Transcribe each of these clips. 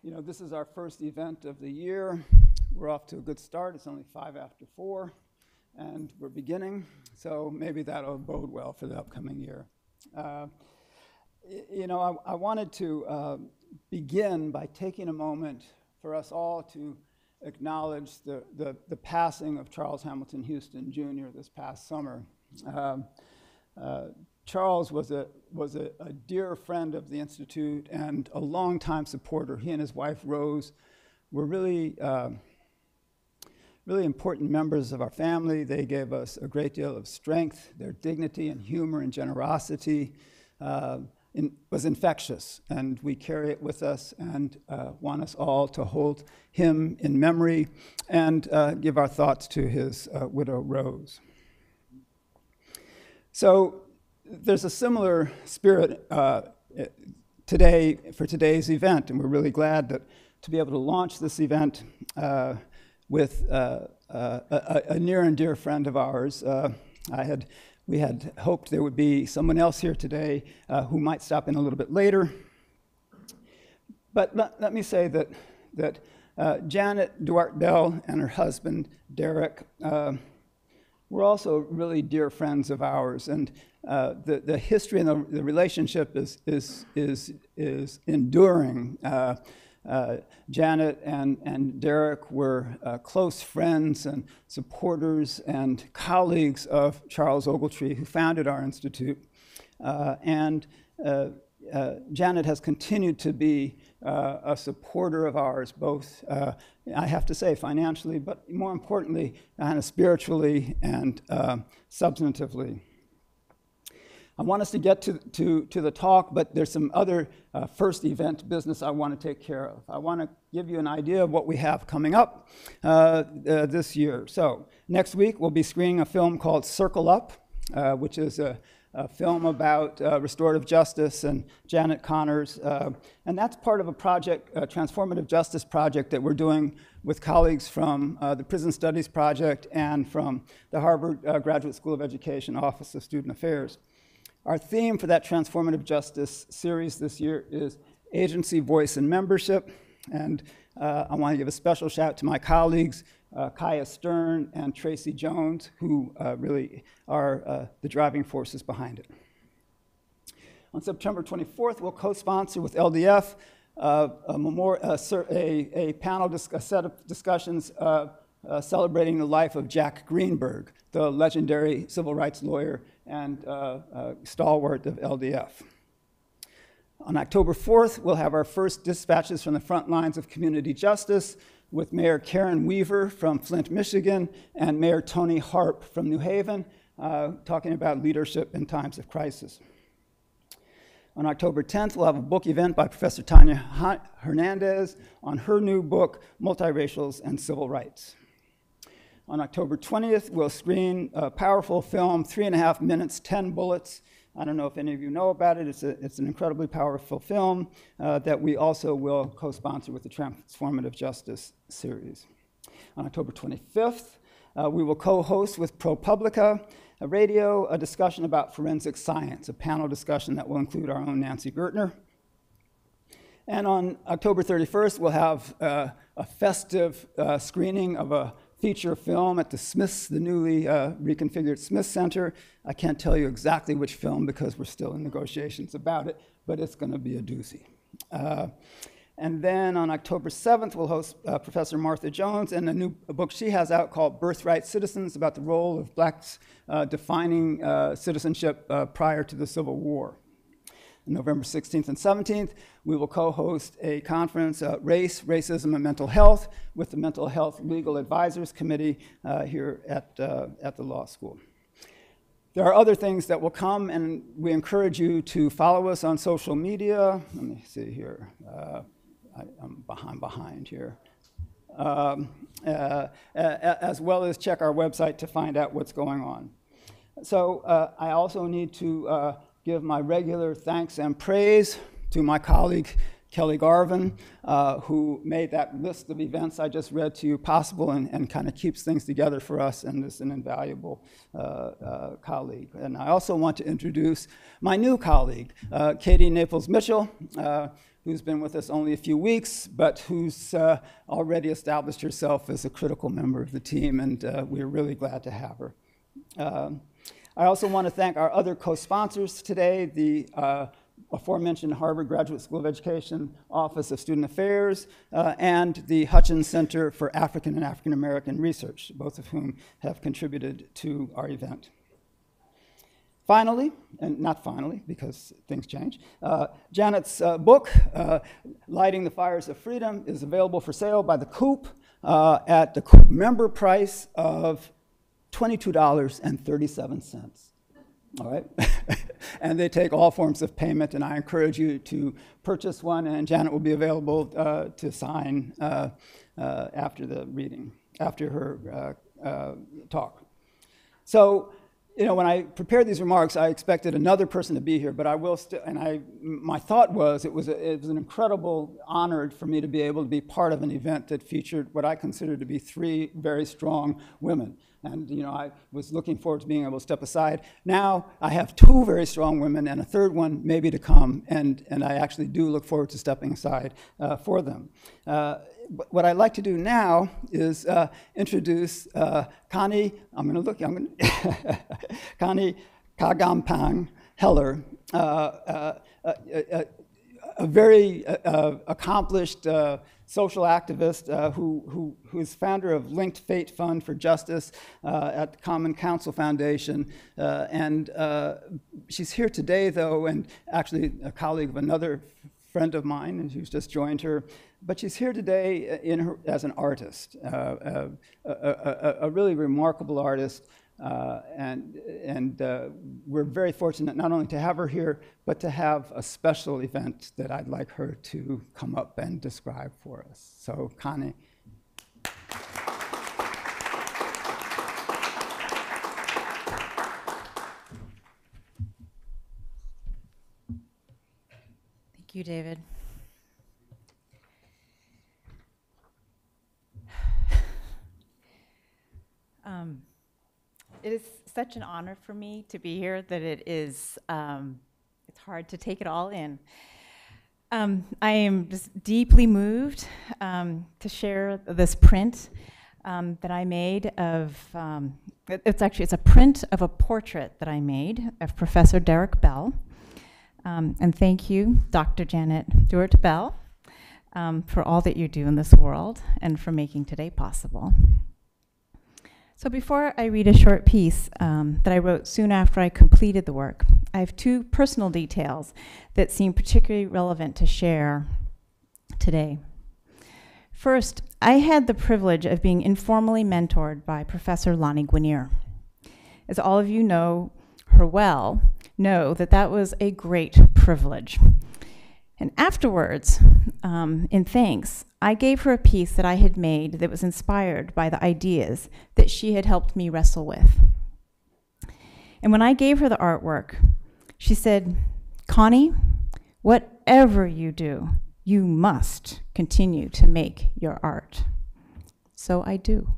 This is our first event of the year. We're off to a good start. It's only 4:05, and we're beginning, so maybe that'll bode well for the upcoming year. I wanted to begin by taking a moment for us all to acknowledge the passing of Charles Hamilton Houston Jr. this past summer. Charles was a dear friend of the Institute and a longtime supporter. He and his wife, Rose, were really important members of our family. They gave us a great deal of strength. Their dignity and humor and generosity was infectious, and we carry it with us and want us all to hold him in memory and give our thoughts to his widow, Rose. So there's a similar spirit today for today's event, and we're really glad to be able to launch this event with a near and dear friend of ours. We had hoped there would be someone else here today who might stop in a little bit later. But let me say that Janet Dewart Bell and her husband, Derek, were also really dear friends of ours, and the history and the relationship is enduring. Janet and Derek were close friends and supporters and colleagues of Charles Ogletree, who founded our institute. Janet has continued to be a supporter of ours, both, I have to say, financially, but more importantly, kind of spiritually and substantively. I want us to get to the talk, but there's some other first event business I want to take care of. I want to give you an idea of what we have coming up this year. So next week, we'll be screening a film called Circle Up, which is a film about restorative justice and Janet Connors. And that's part of a project, a transformative justice project that we're doing with colleagues from the Prison Studies Project and from the Harvard Graduate School of Education Office of Student Affairs. Our theme for that transformative justice series this year is agency, voice, and membership. And I want to give a special shout out to my colleagues, Kaya Stern and Tracy Jones, who really are the driving forces behind it. On September 24th, we'll co-sponsor with LDF a panel, a set of discussions celebrating the life of Jack Greenberg, the legendary civil rights lawyer and stalwart of LDF. On October 4th, we'll have our first dispatches from the front lines of community justice with Mayor Karen Weaver from Flint, Michigan, and Mayor Tony Harp from New Haven, talking about leadership in times of crisis. On October 10th, we'll have a book event by Professor Diane Hernandez on her new book, Multiracials and Civil Rights. On October 20th, we'll screen a powerful film, 3.5 minutes, 10 bullets. I don't know if any of you know about it. It's an incredibly powerful film that we also will co-sponsor with the Transformative Justice series. On October 25th, we will co-host with ProPublica Radio a discussion about forensic science, a panel discussion that will include our own Nancy Gertner. And on October 31st, we'll have a festive screening of a feature film at the Smiths, the newly reconfigured Smith Center. I can't tell you exactly which film because we're still in negotiations about it, but it's going to be a doozy. And then on October 7th, we'll host Professor Martha Jones and a new book she has out called Birthright Citizens, about the role of blacks defining citizenship prior to the Civil War. On November 16th and 17th, we will co-host a conference, Race, Racism, and Mental Health, with the Mental Health Legal Advisors Committee here at the law school. There are other things that will come, and we encourage you to follow us on social media. Let me see here. I'm behind here. As well as check our website to find out what's going on. So I also need to give my regular thanks and praise to my colleague, Kelly Garvin, who made that list of events I just read to you possible and kind of keeps things together for us and is an invaluable colleague. And I also want to introduce my new colleague, Katie Naples-Mitchell, who's been with us only a few weeks, but who's already established herself as a critical member of the team, and we're really glad to have her. I also want to thank our other co-sponsors today, the aforementioned Harvard Graduate School of Education Office of Student Affairs and the Hutchins Center for African and African American Research, both of whom have contributed to our event. Finally, and not finally because things change, Janet's book, Lighting the Fires of Freedom, is available for sale by the Coop at the Coop member price of $22.37. All right? And they take all forms of payment, and I encourage you to purchase one, and Janet will be available to sign after the reading, after her talk. So, you know, when I prepared these remarks, I expected another person to be here, but I will still, and my thought was it was an incredible honor for me to be able to be part of an event that featured what I consider to be 3 very strong women. And, you know, I was looking forward to being able to step aside. Now I have 2 very strong women and a 3rd one maybe to come, and I actually do look forward to stepping aside for them. What I'd like to do now is introduce Connie, Connie Kagampang Heller, a very accomplished social activist who is founder of Linked Fate Fund for Justice at the Common Council Foundation. And she's here today, though, and actually a colleague of another friend of mine, and who's just joined her. But she's here today as an artist, a really remarkable artist. And we're very fortunate not only to have her here, but to have a special event that I'd like her to come up and describe for us. So, Connie. Thank you, David. It is such an honor for me to be here that it is, it's hard to take it all in. I am just deeply moved to share this print that I made of, it's a print of a portrait that I made of Professor Derek Bell. And thank you, Dr. Janet Dewart Bell, for all that you do in this world and for making today possible. So before I read a short piece that I wrote soon after I completed the work, I have 2 personal details that seem particularly relevant to share today. First, I had the privilege of being informally mentored by Professor Lonnie Guinier. As all of you know her well, know that that was a great privilege. And afterwards, in thanks, I gave her a piece that I had made that was inspired by the ideas that she had helped me wrestle with. And when I gave her the artwork, she said, "Connie, whatever you do, you must continue to make your art." So I do.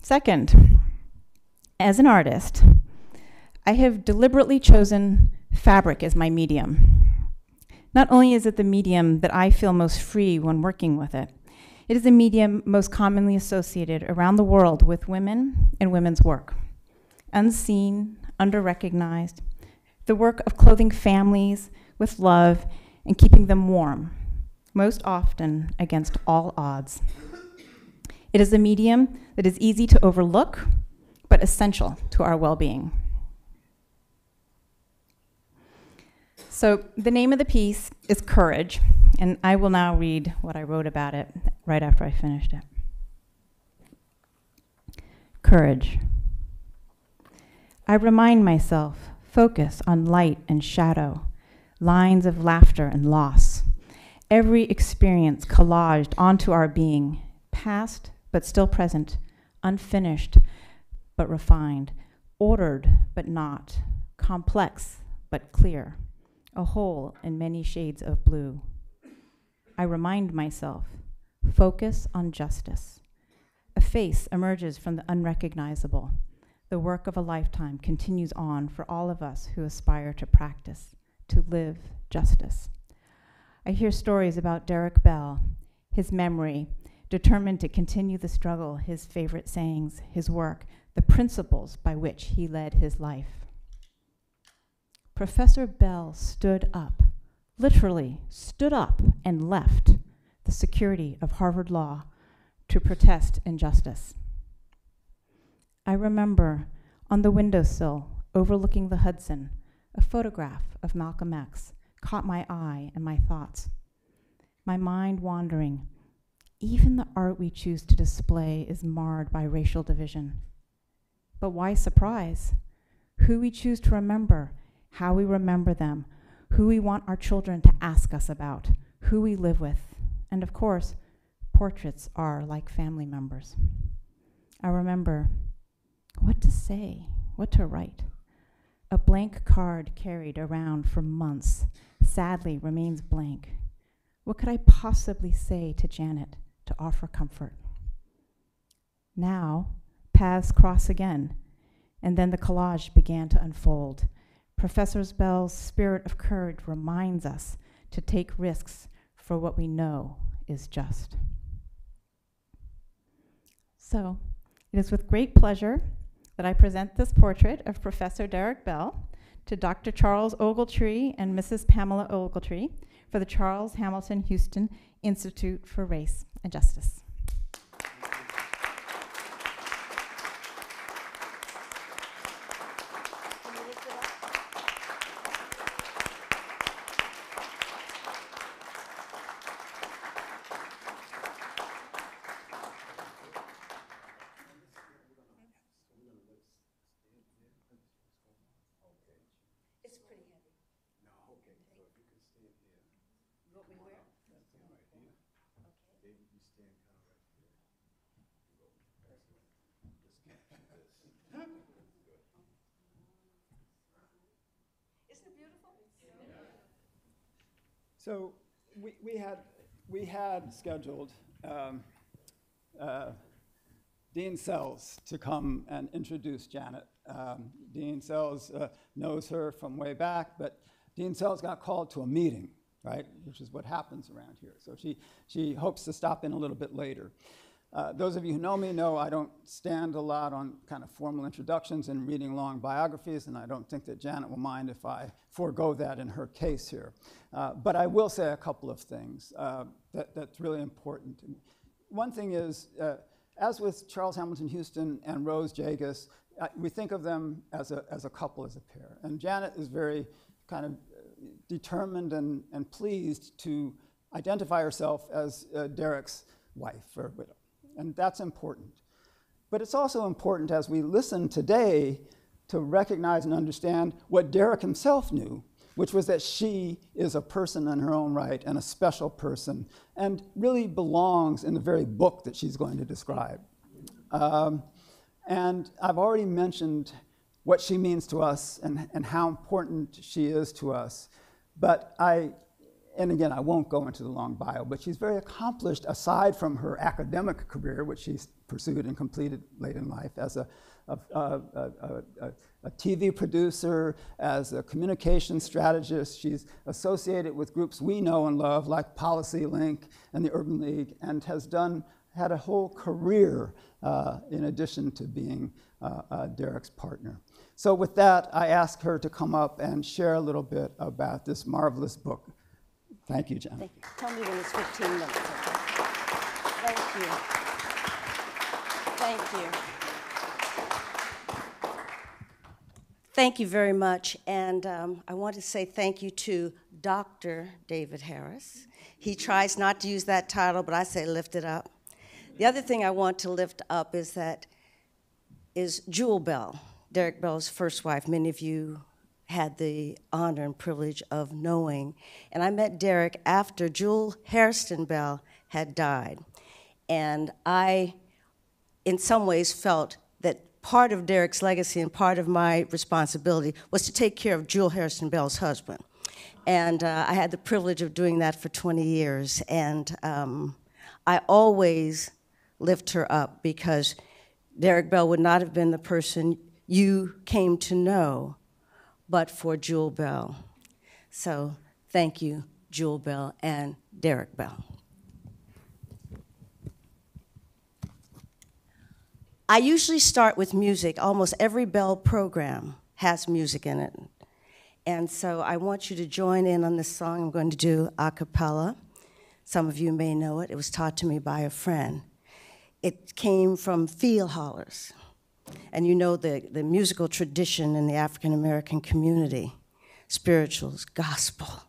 Second, as an artist, I have deliberately chosen fabric as my medium. Not only is it the medium that I feel most free when working with it, it is the medium most commonly associated around the world with women and women's work. Unseen, under-recognized, the work of clothing families with love and keeping them warm, most often against all odds. It is a medium that is easy to overlook, but essential to our well-being. So the name of the piece is Courage, and I will now read what I wrote about it right after I finished it. Courage. I remind myself, focus on light and shadow, lines of laughter and loss, every experience collaged onto our being, past but still present, unfinished but refined, ordered but not, complex but clear. a whole in many shades of blue. I remind myself, focus on justice. A face emerges from the unrecognizable. The work of a lifetime continues on for all of us who aspire to practice, to live justice. I hear stories about Derek Bell, his memory, determined to continue the struggle, his favorite sayings, his work, the principles by which he led his life. Professor Bell stood up, literally stood up and left the security of Harvard Law to protest injustice. I remember on the windowsill overlooking the Hudson, a photograph of Malcolm X caught my eye and my thoughts. My mind wandering. Even the art we choose to display is marred by racial division. But why surprise? Who we choose to remember, how we remember them, who we want our children to ask us about, who we live with, and of course, portraits are like family members. I remember what to say, what to write. A blank card carried around for months sadly remains blank. What could I possibly say to Janet to offer comfort? Now, paths cross again, and then the collage began to unfold. Professor Bell's spirit of courage reminds us to take risks for what we know is just. So, it is with great pleasure that I present this portrait of Professor Derek Bell to Dr. Charles Ogletree and Mrs. Pamela Ogletree for the Charles Hamilton Houston Institute for Race and Justice. So we had scheduled Dean Sells to come and introduce Janet. Dean Sells knows her from way back, but Dean Sells got called to a meeting, right, which is what happens around here. So she hopes to stop in a little bit later. Those of you who know me know I don't stand a lot on kind of formal introductions and reading long biographies, and I don't think that Janet will mind if I forego that in her case here. But I will say a couple of things that's really important to me. One thing is, as with Charles Hamilton Houston and Rose Jagus, we think of them as a couple, as a pair. And Janet is very kind of determined and pleased to identify herself as Derek's wife or widow. And that's important. But it's also important as we listen today to recognize and understand what Derek himself knew, which was that she is a person in her own right and a special person and really belongs in the very book that she's going to describe. And I've already mentioned what she means to us and how important she is to us. But and again, I won't go into the long bio, but she's very accomplished aside from her academic career, which she's pursued and completed late in life as a TV producer, as a communication strategist. She's associated with groups we know and love, like Policy Link and the Urban League, and has had a whole career in addition to being Derek's partner. So with that, I ask her to come up and share a little bit about this marvelous book. Thank you, Janet. Thank you. Tell me when it's 15 minutes. Thank you. Thank you. Thank you very much. And I want to say thank you to Dr. David Harris. He tries not to use that title, but I say lift it up. The other thing I want to lift up is Jewel Bell, Derek Bell's first wife. Many of you had the honor and privilege of knowing. And I met Derek after Jewel Hairston Bell had died. And I, in some ways, felt that part of Derek's legacy and part of my responsibility was to take care of Jewel Hairston Bell's husband. And I had the privilege of doing that for 20 years. And I always lift her up because Derrick Bell would not have been the person you came to know but for Jewel Bell. So thank you, Jewel Bell and Derrick Bell. I usually start with music. Almost every Bell program has music in it. And so I want you to join in on this song I'm going to do a cappella. Some of you may know it. It was taught to me by a friend. It came from field hollers. And you know the musical tradition in the African American community, spirituals, gospel,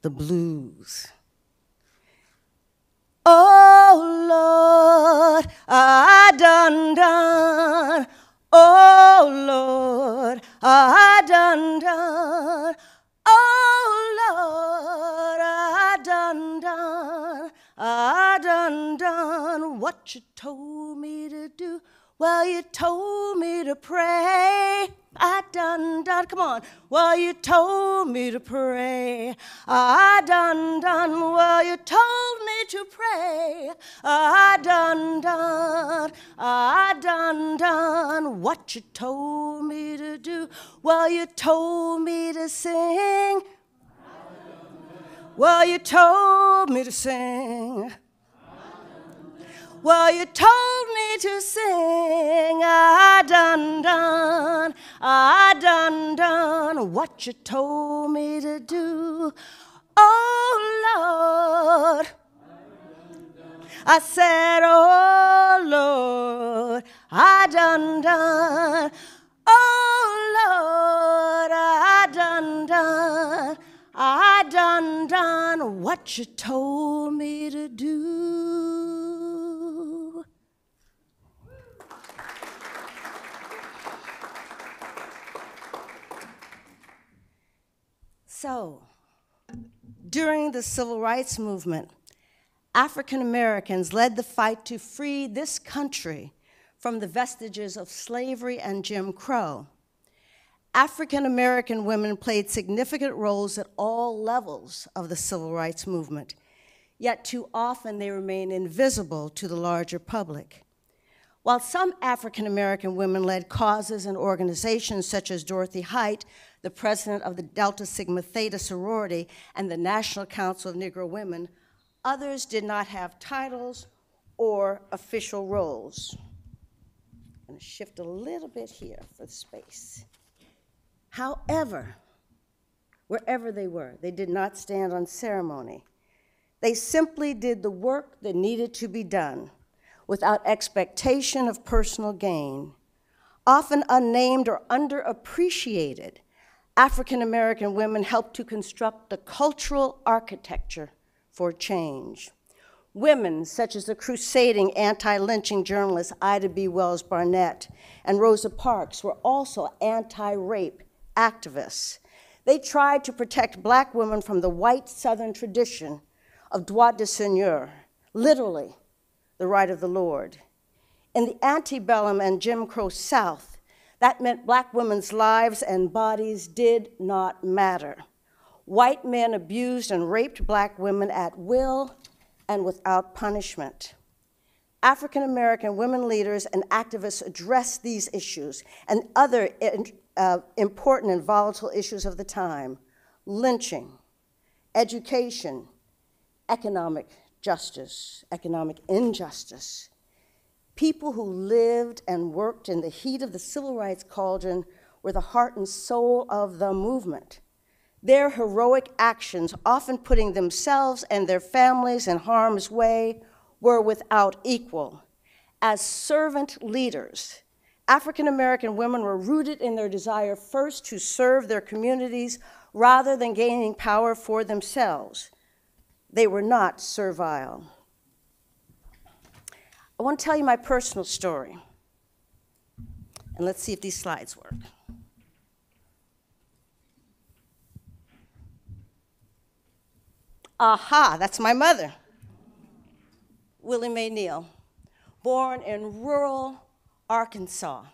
the blues. Oh, Lord, I done. Oh, Lord, I done. Oh, Lord, I done what you told me to do. Well, you told me to pray. I done. Come on. Well, you told me to pray. I done. Well, you told me to pray. I done. I done what you told me to do. Well, you told me to sing. Well, you told me to sing. Well, you told me to sing. I done what you told me to do. Oh, Lord. I said, oh, Lord, I done. Oh, Lord, I done what you told me to do. So, during the Civil Rights Movement, African Americans led the fight to free this country from the vestiges of slavery and Jim Crow. African American women played significant roles at all levels of the Civil Rights Movement, yet too often they remain invisible to the larger public. While some African American women led causes and organizations such as Dorothy Height, the president of the Delta Sigma Theta sorority and the National Council of Negro Women, others did not have titles or official roles. I'm going to shift a little bit here for the space. However, wherever they were, they did not stand on ceremony. They simply did the work that needed to be done without expectation of personal gain. Often unnamed or underappreciated, African American women helped to construct the cultural architecture for change. Women such as the crusading anti-lynching journalist Ida B. Wells Barnett and Rosa Parks were also anti-rape activists. They tried to protect Black women from the white Southern tradition of droit de seigneur, literally the right of the Lord. In the antebellum and Jim Crow South, that meant Black women's lives and bodies did not matter. White men abused and raped Black women at will and without punishment. African American women leaders and activists addressed these issues and other important and volatile issues of the time: lynching, education, economic justice, economic injustice. People who lived and worked in the heat of the civil rights cauldron were the heart and soul of the movement. Their heroic actions, often putting themselves and their families in harm's way, were without equal. As servant leaders, African American women were rooted in their desire first to serve their communities rather than gaining power for themselves. They were not servile. I want to tell you my personal story. And let's see if these slides work. Aha, that's my mother, Willie Mae Neal, born in rural Arkansas.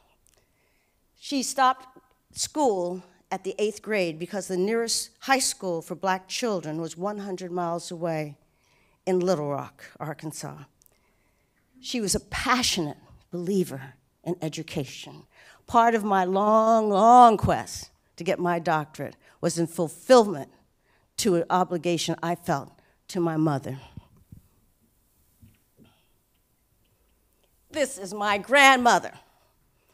She stopped school at the 8th grade because the nearest high school for black children was 100 miles away in Little Rock, Arkansas. She was a passionate believer in education. Part of my long, long quest to get my doctorate was in fulfillment to an obligation I felt to my mother. This is my grandmother,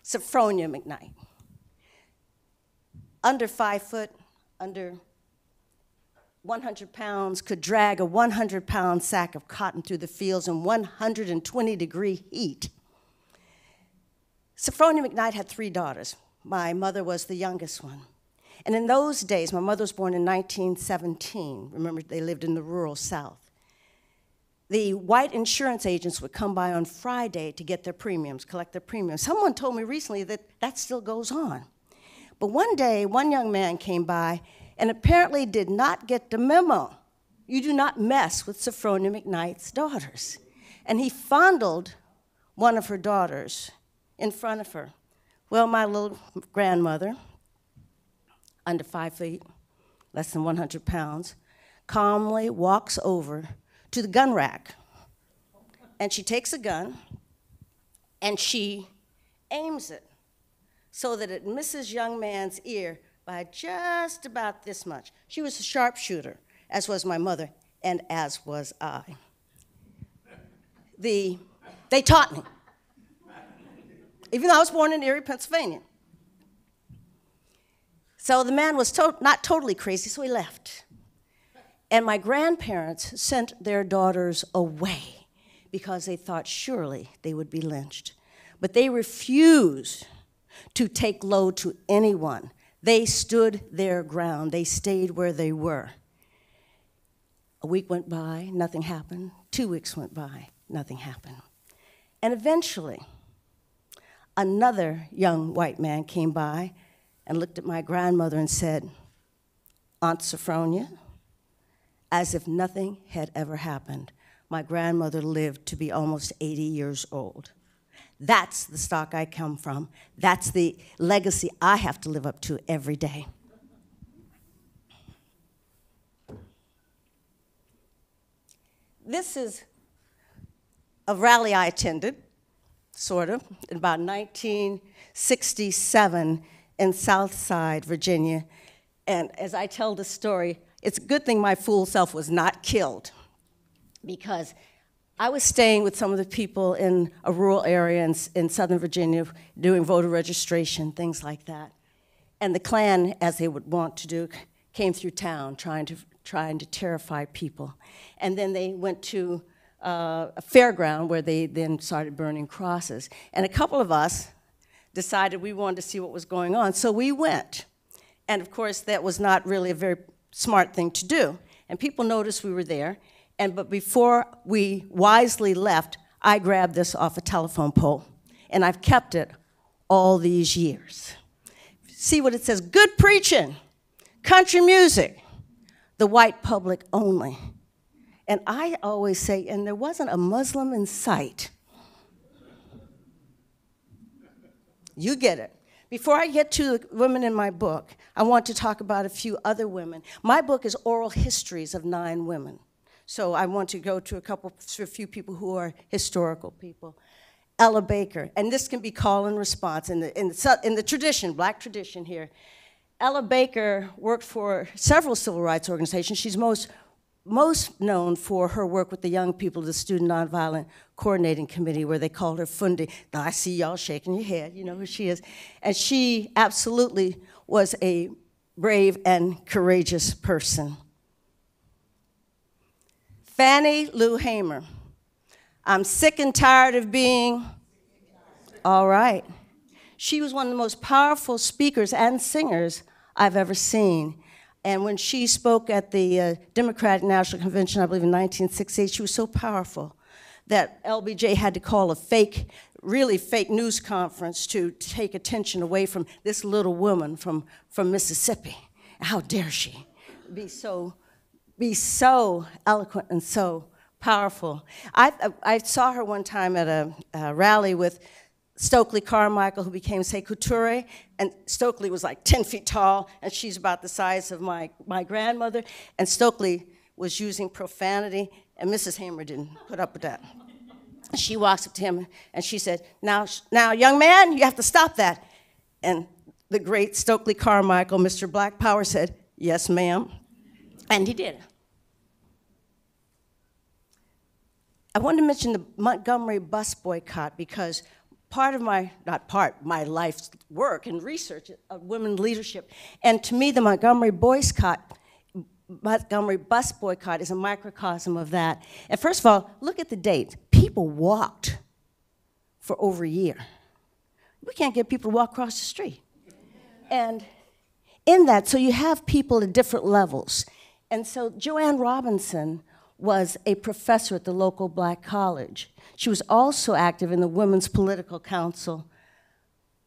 Sophronia McKnight. Under 5 foot, under 100 pounds, could drag a 100-pound sack of cotton through the fields in 120-degree heat. Sophronia McKnight had 3 daughters. My mother was the youngest one. And in those days, my mother was born in 1917. Remember, they lived in the rural South. The white insurance agents would come by on Friday to get their premiums, collect their premiums. Someone told me recently that that still goes on. But one day, one young man came by and apparently did not get the memo. You do not mess with Sophronia McKnight's daughters. And he fondled one of her daughters in front of her. Well, my little grandmother, under 5 feet, less than 100 pounds, calmly walks over to the gun rack. And she takes a gun and she aims it so that it misses young man's ear by just about this much. She was a sharpshooter, as was my mother, and as was I. They taught me, even though I was born in Erie, Pennsylvania. So the man was not totally crazy, so he left. And my grandparents sent their daughters away because they thought surely they would be lynched. But they refused to take load to anyone. They stood their ground. They stayed where they were. A week went by, nothing happened. 2 weeks went by, nothing happened. And eventually, another young white man came by and looked at my grandmother and said, "Aunt Sophronia," as if nothing had ever happened. My grandmother lived to be almost 80 years old. That's the stock I come from. That's the legacy I have to live up to every day. This is a rally I attended, sort of, in about 1967 in Southside, Virginia. And as I tell the story, it's a good thing my fool self was not killed, because I was staying with some of the people in a rural area in Southern Virginia doing voter registration, things like that. And the Klan, as they would want to do, came through town trying to terrify people. And then they went to a fairground where they then started burning crosses. And a couple of us decided we wanted to see what was going on, so we went. And of course, that was not really a very smart thing to do. And people noticed we were there. But before we wisely left, I grabbed this off a telephone pole, and I've kept it all these years. See what it says: good preaching, country music, the white public only. And I always say, and there wasn't a Muslim in sight. You get it. Before I get to the women in my book, I want to talk about a few other women. My book is oral histories of 9 women. So I want to go to a few people who are historical people. Ella Baker, and this can be call and response in the tradition, black tradition here. Ella Baker worked for several civil rights organizations. She's most known for her work with the young people of the Student Nonviolent Coordinating Committee, where they called her Fundi. Now, I see y'all shaking your head, you know who she is. And she absolutely was a brave and courageous person. Fannie Lou Hamer. I'm sick and tired of being all right. She was one of the most powerful speakers and singers I've ever seen. And when she spoke at the Democratic National Convention, I believe in 1968, she was so powerful that LBJ had to call a really fake news conference to take attention away from this little woman from Mississippi. How dare she be so eloquent and so powerful. I saw her one time at a rally with Stokely Carmichael, who became Sekou Touré, and Stokely was like 10 feet tall, and she's about the size of my grandmother, and Stokely was using profanity, and Mrs. Hamer didn't put up with that. She walks up to him, and she said, now, young man, you have to stop that. And the great Stokely Carmichael, Mr. Black Power, said, yes, ma'am, and he did. I wanted to mention the Montgomery bus boycott because part of my life's work and research of women leadership, and to me the Montgomery bus boycott is a microcosm of that. And first of all, look at the date. People walked for over a year. We can't get people to walk across the street. And in that, so you have people at different levels. And so Joanne Robinson was a professor at the local black college. She was also active in the Women's Political Council.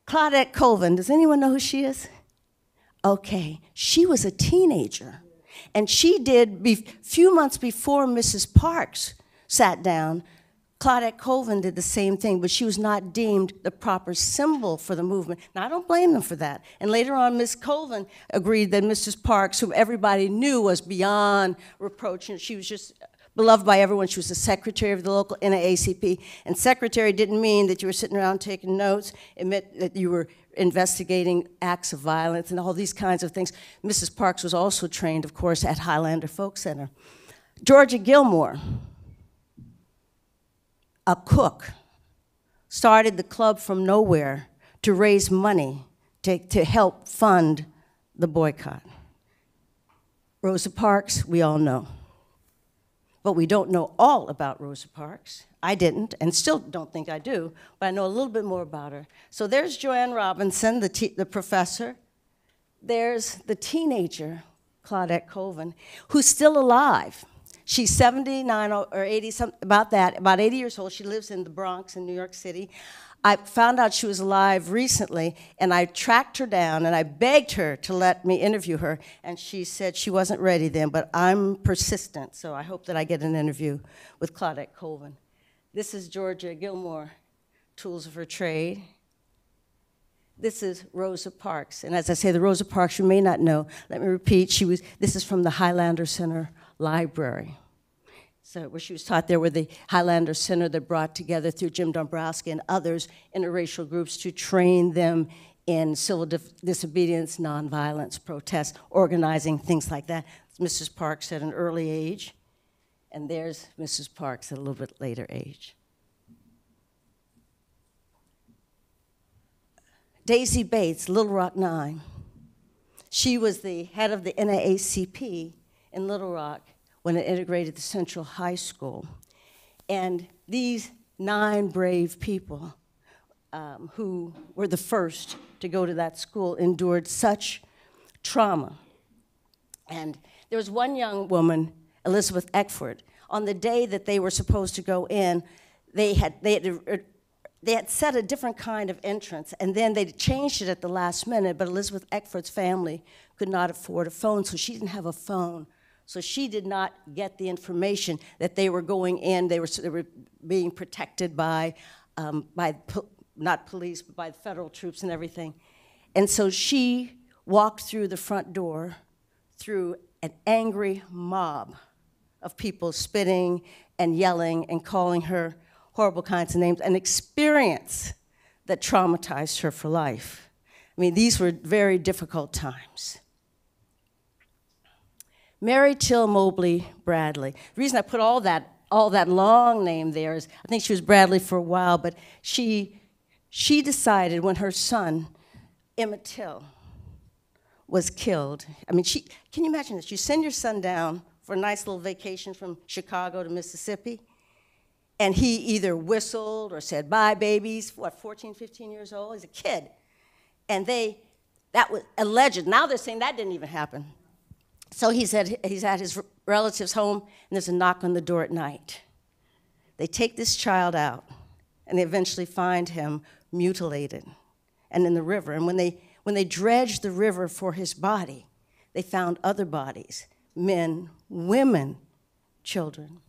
Claudette Colvin, does anyone know who she is? Okay, she was a teenager. And she did, few months before Mrs. Parks sat down, Claudette Colvin did the same thing, but she was not deemed the proper symbol for the movement. Now, I don't blame them for that. And later on, Ms. Colvin agreed that Mrs. Parks, whom everybody knew was beyond reproach, and she was just beloved by everyone. She was the secretary of the local NAACP. And secretary didn't mean that you were sitting around taking notes. It meant that you were investigating acts of violence and all these kinds of things. Mrs. Parks was also trained, of course, at Highlander Folk Center. Georgia Gilmore, a cook, started the club from nowhere to raise money to help fund the boycott. Rosa Parks, we all know. But we don't know all about Rosa Parks. I didn't, and still don't think I do, but I know a little bit more about her. So there's Joanne Robinson, the professor. There's the teenager, Claudette Colvin, who's still alive. She's 79 or 80, about 80 years old. She lives in the Bronx in New York City. I found out she was alive recently, and I tracked her down, and I begged her to let me interview her, and she said she wasn't ready then, but I'm persistent, so I hope that I get an interview with Claudette Colvin. This is Georgia Gilmore, Tools of Her Trade. This is Rosa Parks, and as I say, the Rosa Parks you may not know, let me repeat, this is from the Highlander Center Library. So where she was taught there with the Highlander Center that brought together through Jim Dombrowski and others interracial groups to train them in civil disobedience, nonviolence, protest, organizing, things like that. Mrs. Parks at an early age, and there's Mrs. Parks at a little bit later age. Daisy Bates, Little Rock 9. She was the head of the NAACP in Little Rock when it integrated the Central High School. And these 9 brave people who were the first to go to that school endured such trauma. And there was one young woman, Elizabeth Eckford, on the day that they were supposed to go in, they had set a different kind of entrance, and then they changed it at the last minute, but Elizabeth Eckford's family could not afford a phone, so she didn't have a phone. So she did not get the information that they were going in. They were being protected by not police, but by the federal troops and everything. And so she walked through the front door through an angry mob of people spitting and yelling and calling her horrible kinds of names, an experience that traumatized her for life. I mean, these were very difficult times. Mary Till Mobley Bradley. The reason I put all that long name there is I think she was Bradley for a while, but she decided when her son, Emmett Till, was killed. I mean, can you imagine this? You send your son down for a nice little vacation from Chicago to Mississippi, and he either whistled or said, "Bye, babies," 14, 15 years old? He's a kid. And that was alleged. Now they're saying that didn't even happen. So he's at his relative's home, and there's a knock on the door at night. They take this child out, and they eventually find him mutilated and in the river. And when they dredged the river for his body, they found other bodies, men, women, children.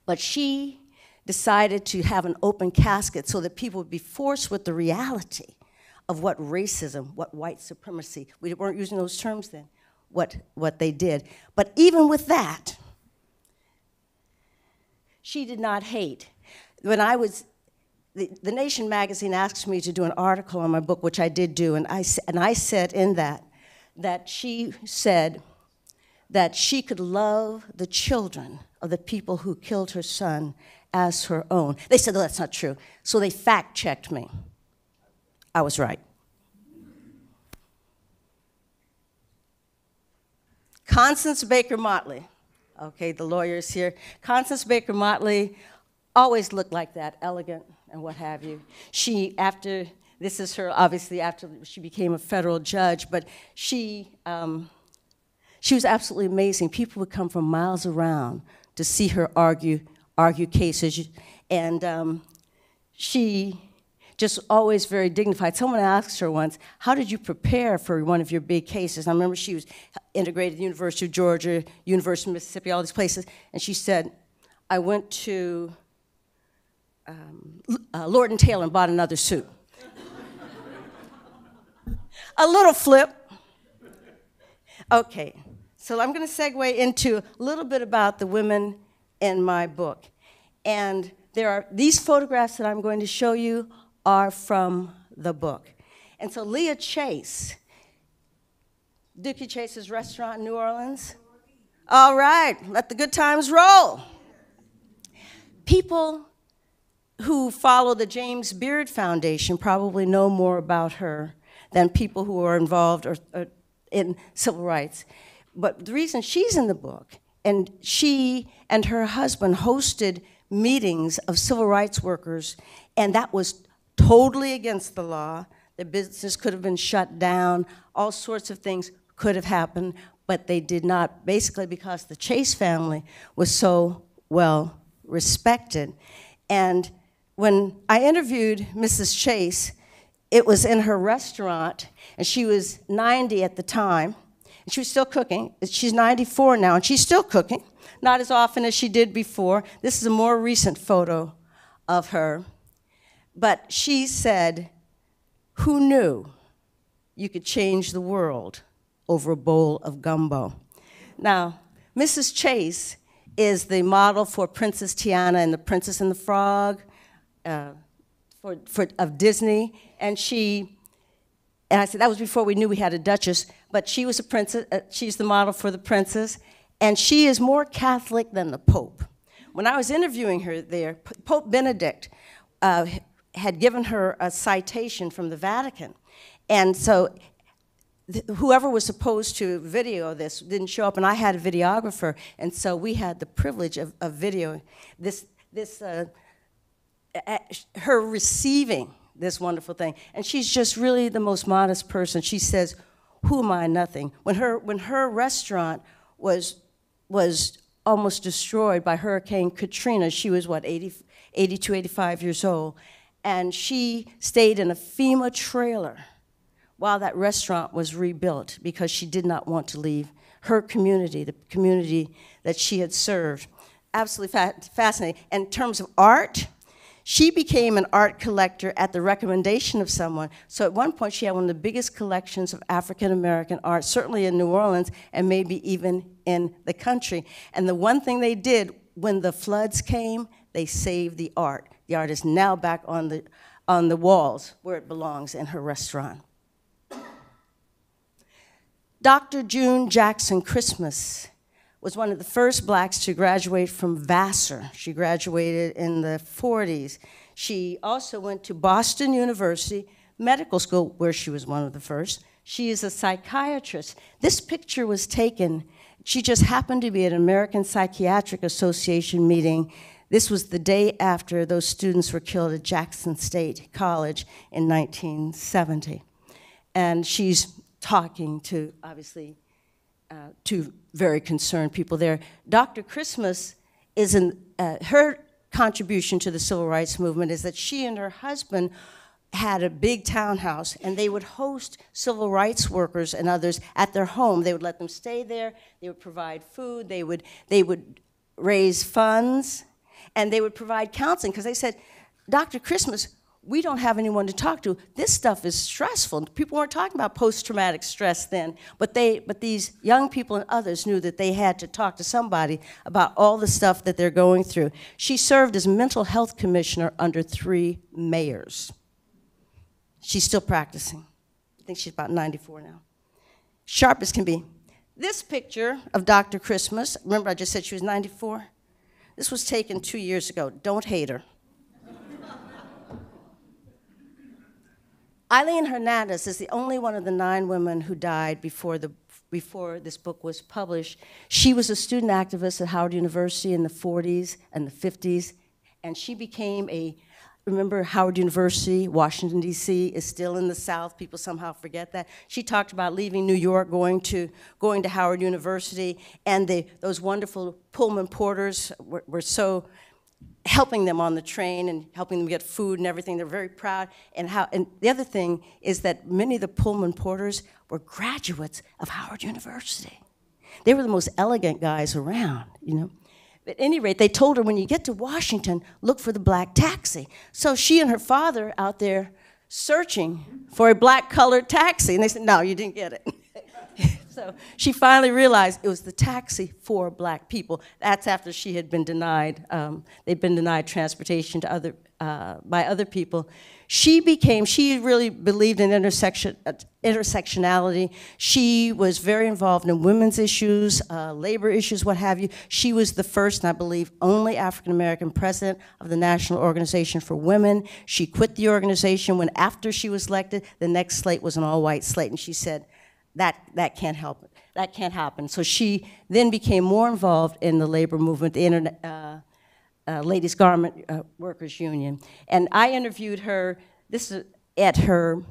But she decided to have an open casket so that people would be forced with the reality of what racism, what white supremacy, we weren't using those terms then, what they did. But even with that, she did not hate. When I was, the Nation magazine asked me to do an article on my book, which I did do, and I said in that she said that she could love the children of the people who killed her son as her own. They said, oh, that's not true. So they fact-checked me. I was right. Constance Baker Motley. Okay, the lawyer is here. Constance Baker Motley always looked like that, elegant and what have you. This is her, obviously, after she became a federal judge, but she was absolutely amazing. People would come from miles around to see her argue cases, and she just always very dignified. Someone asked her once, how did you prepare for one of your big cases? And I remember she was integrated at the University of Georgia, University of Mississippi, all these places, and she said, I went to Lord & Taylor and bought another suit. A little flip. Okay, so I'm going to segue into a little bit about the women in my book. And there are these photographs that I'm going to show you are from the book. And so Leah Chase, Dookie Chase's restaurant in New Orleans. All right, let the good times roll. People who follow the James Beard Foundation probably know more about her than people who are involved or in civil rights. But the reason she's in the book, and she and her husband hosted meetings of civil rights workers, and that was totally against the law. The business could have been shut down. All sorts of things could have happened, but they did not, basically because the Chase family was so well respected. And when I interviewed Mrs. Chase, it was in her restaurant, and she was 90 at the time, and she was still cooking. She's 94 now, and she's still cooking, not as often as she did before. This is a more recent photo of her. But she said, who knew you could change the world over a bowl of gumbo? Now, Mrs. Chase is the model for Princess Tiana and the Princess and the Frog of Disney. And I said, that was before we knew we had a Duchess, but she was a princess, she's the model for the princess, and she is more Catholic than the Pope. When I was interviewing her there, Pope Benedict had given her a citation from the Vatican. And so whoever was supposed to video this didn't show up, and I had a videographer, and so we had the privilege of videoing her receiving this wonderful thing. And she's just really the most modest person. She says, who am I? Nothing. When her restaurant was almost destroyed by Hurricane Katrina, she was, what, 82, 85 years old, and she stayed in a FEMA trailer while that restaurant was rebuilt because she did not want to leave her community, the community that she had served. Absolutely fascinating. In terms of art, she became an art collector at the recommendation of someone. So at one point, she had one of the biggest collections of African-American art, certainly in New Orleans, and maybe even in the country. And the one thing they did when the floods came, they saved the art. The art is now back on the walls where it belongs in her restaurant. Dr. June Jackson Christmas was one of the first blacks to graduate from Vassar. She graduated in the 40s. She also went to Boston University Medical School, where she was one of the first. She is a psychiatrist. This picture was taken, she just happened to be at an American Psychiatric Association meeting. This was the day after those students were killed at Jackson State College in 1970. And she's talking to, obviously, to very concerned people there. Dr. Christmas is her contribution to the civil rights movement is that she and her husband had a big townhouse, and they would host civil rights workers and others at their home. They would let them stay there. They would provide food. They would raise funds. and they would provide counseling, because they said, Dr. Christmas, we don't have anyone to talk to. This stuff is stressful. People weren't talking about post-traumatic stress then, but these young people and others knew that they had to talk to somebody about all the stuff that they're going through. She served as mental health commissioner under 3 mayors. She's still practicing. I think she's about 94 now. Sharp as can be. This picture of Dr. Christmas, remember I just said she was 94? This was taken 2 years ago. Don't hate her. Aileen Hernandez is the only one of the 9 women who died before this book was published. She was a student activist at Howard University in the 40s and the 50s, and she became remember Howard University, Washington, D.C., is still in the South. People somehow forget that. She talked about leaving New York, going to Howard University, and those wonderful Pullman porters were so helping them on the train and helping them get food and everything. They're very proud. And the other thing is that many of the Pullman porters were graduates of Howard University. They were the most elegant guys around, you know. At any rate, they told her, when you get to Washington, look for the black taxi. So she and her father out there searching for a black-colored taxi. And they said, no, you didn't get it. So she finally realized it was the taxi for black people. That's after she had been denied, they'd been denied transportation to by other people. She really believed in intersectionality. She was very involved in women's issues, labor issues, what have you. She was the first, and I believe only, African-American president of the National Organization for Women. She quit the organization when, after she was elected, the next slate was an all-white slate, and she said, that can't help. That can't happen. So she then became more involved in the labor movement, the Ladies Garment Workers Union. And I interviewed her, this is at her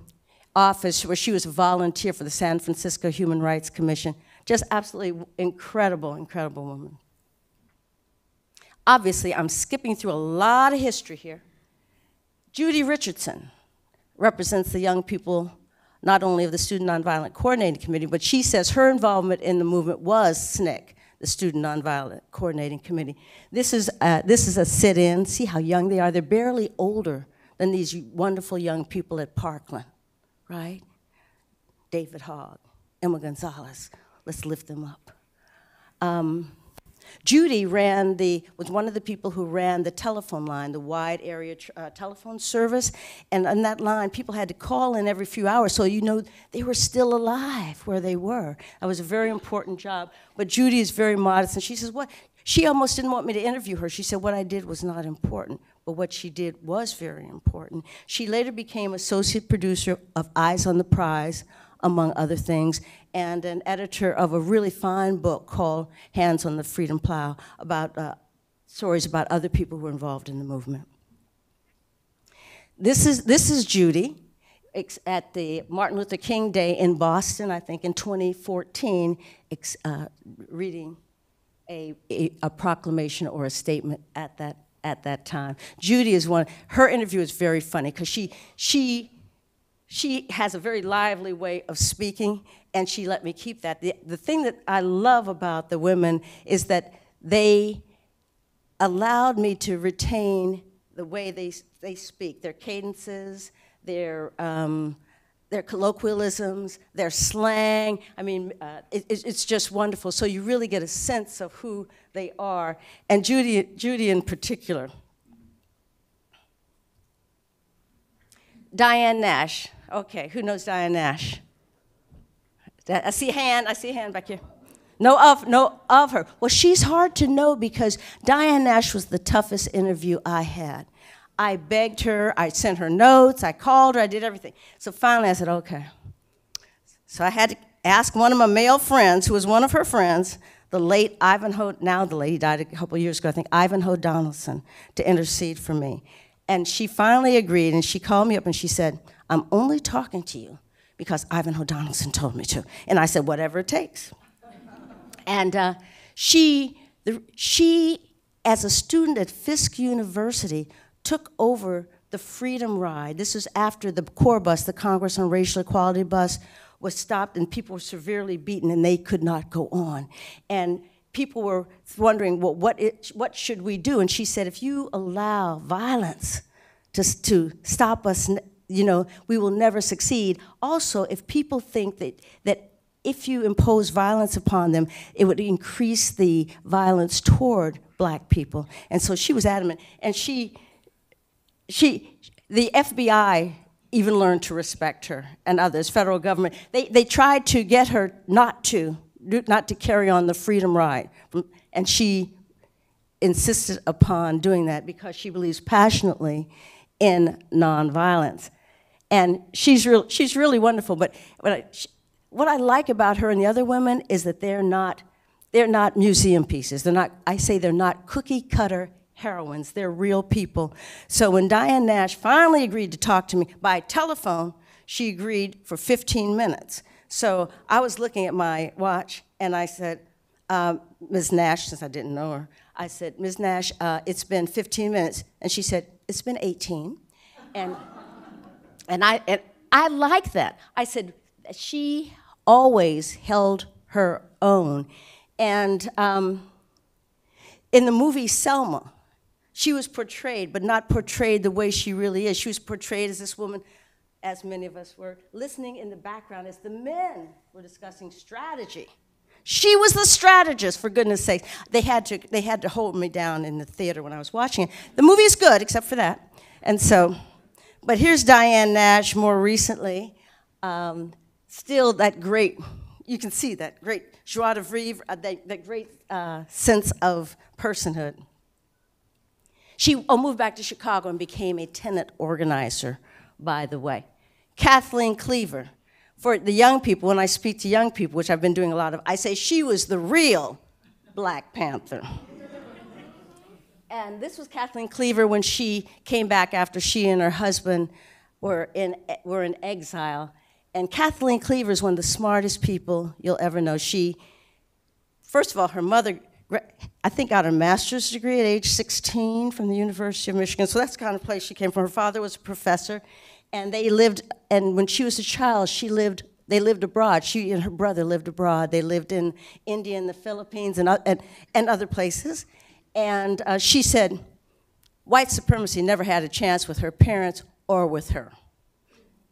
office, where she was a volunteer for the San Francisco Human Rights Commission. Just absolutely incredible, incredible woman. Obviously, I'm skipping through a lot of history here. Judy Richardson represents the young people, not only of the Student Nonviolent Coordinating Committee, but she says her involvement in the movement was SNCC, the Student Nonviolent Coordinating Committee. This is a sit-in. See how young they are. They're barely older than these wonderful young people at Parkland, right? David Hogg, Emma Gonzalez. Let's lift them up. Judy was one of the people who ran the telephone line, the wide area telephone service, and on that line, people had to call in every few hours, so you know they were still alive where they were. That was a very important job, but Judy is very modest, and she says, what? She almost didn't want me to interview her. She said what I did was not important, but what she did was very important. She later became associate producer of Eyes on the Prize, among other things, and an editor of a really fine book called Hands on the Freedom Plow, about stories about other people who were involved in the movement. This is Judy at the Martin Luther King Day in Boston, I think in 2014, reading a proclamation or a statement at that time. Judy is one. Her interview is very funny because she has a very lively way of speaking, and she let me keep that. The thing that I love about the women is that they allowed me to retain the way they speak, their cadences, their colloquialisms, their slang. I mean, it's just wonderful. So you really get a sense of who they are. And Judy in particular. Diane Nash. Okay, who knows Diane Nash? I see a hand back here. No of her. Well, she's hard to know because Diane Nash was the toughest interview I had. I begged her, I sent her notes, I called her, I did everything. So finally I said, okay. So I had to ask one of my male friends, who was one of her friends, the late Ivanhoe, now the late, he died a couple of years ago, I think, Ivanhoe Donaldson, to intercede for me. And she finally agreed, and she called me up and she said, I'm only talking to you because Ivanhoe Donaldson told me to. And I said, whatever it takes. And she, as a student at Fisk University, took over the Freedom Ride. This was after the core bus, the Congress on Racial Equality bus, was stopped and people were severely beaten and they could not go on. And people were wondering, well, what should we do? And she said, if you allow violence to stop us, you know, we will never succeed. Also, if people think that if you impose violence upon them, it would increase the violence toward black people. And so she was adamant. And the FBI even learned to respect her, and others, federal government. They tried to get her not to carry on the freedom ride. And she insisted upon doing that because she believes passionately in nonviolence. And she's really wonderful, but what I like about her and the other women is that they're not museum pieces. They're not cookie cutter heroines. They're real people. So when Diane Nash finally agreed to talk to me by telephone, she agreed for 15 minutes. So I was looking at my watch and I said, Ms. Nash, since I didn't know her, I said, Ms. Nash, it's been 15 minutes. And she said, it's been 18. And I like that. I said, she always held her own. And in the movie Selma, she was portrayed, but not portrayed the way she really is. She was portrayed as this woman, as many of us were, listening in the background as the men were discussing strategy. She was the strategist, for goodness sake. They had to hold me down in the theater when I was watching it. The movie is good, except for that. And so, but here's Diane Nash more recently. Still that great, you can see that great joie de vivre, that great sense of personhood. She moved back to Chicago and became a tenant organizer, by the way. Kathleen Cleaver. For the young people, when I speak to young people, which I've been doing a lot of, I say she was the real Black Panther. And this was Kathleen Cleaver when she came back after she and her husband were in exile. And Kathleen Cleaver is one of the smartest people you'll ever know. She, first of all, her mother, I think, got her master's degree at age 16 from the University of Michigan. So that's the kind of place she came from. Her father was a professor. And they lived, and when she was a child, they lived abroad. She and her brother lived abroad. They lived in India and the Philippines and other places. And she said white supremacy never had a chance with her parents or with her,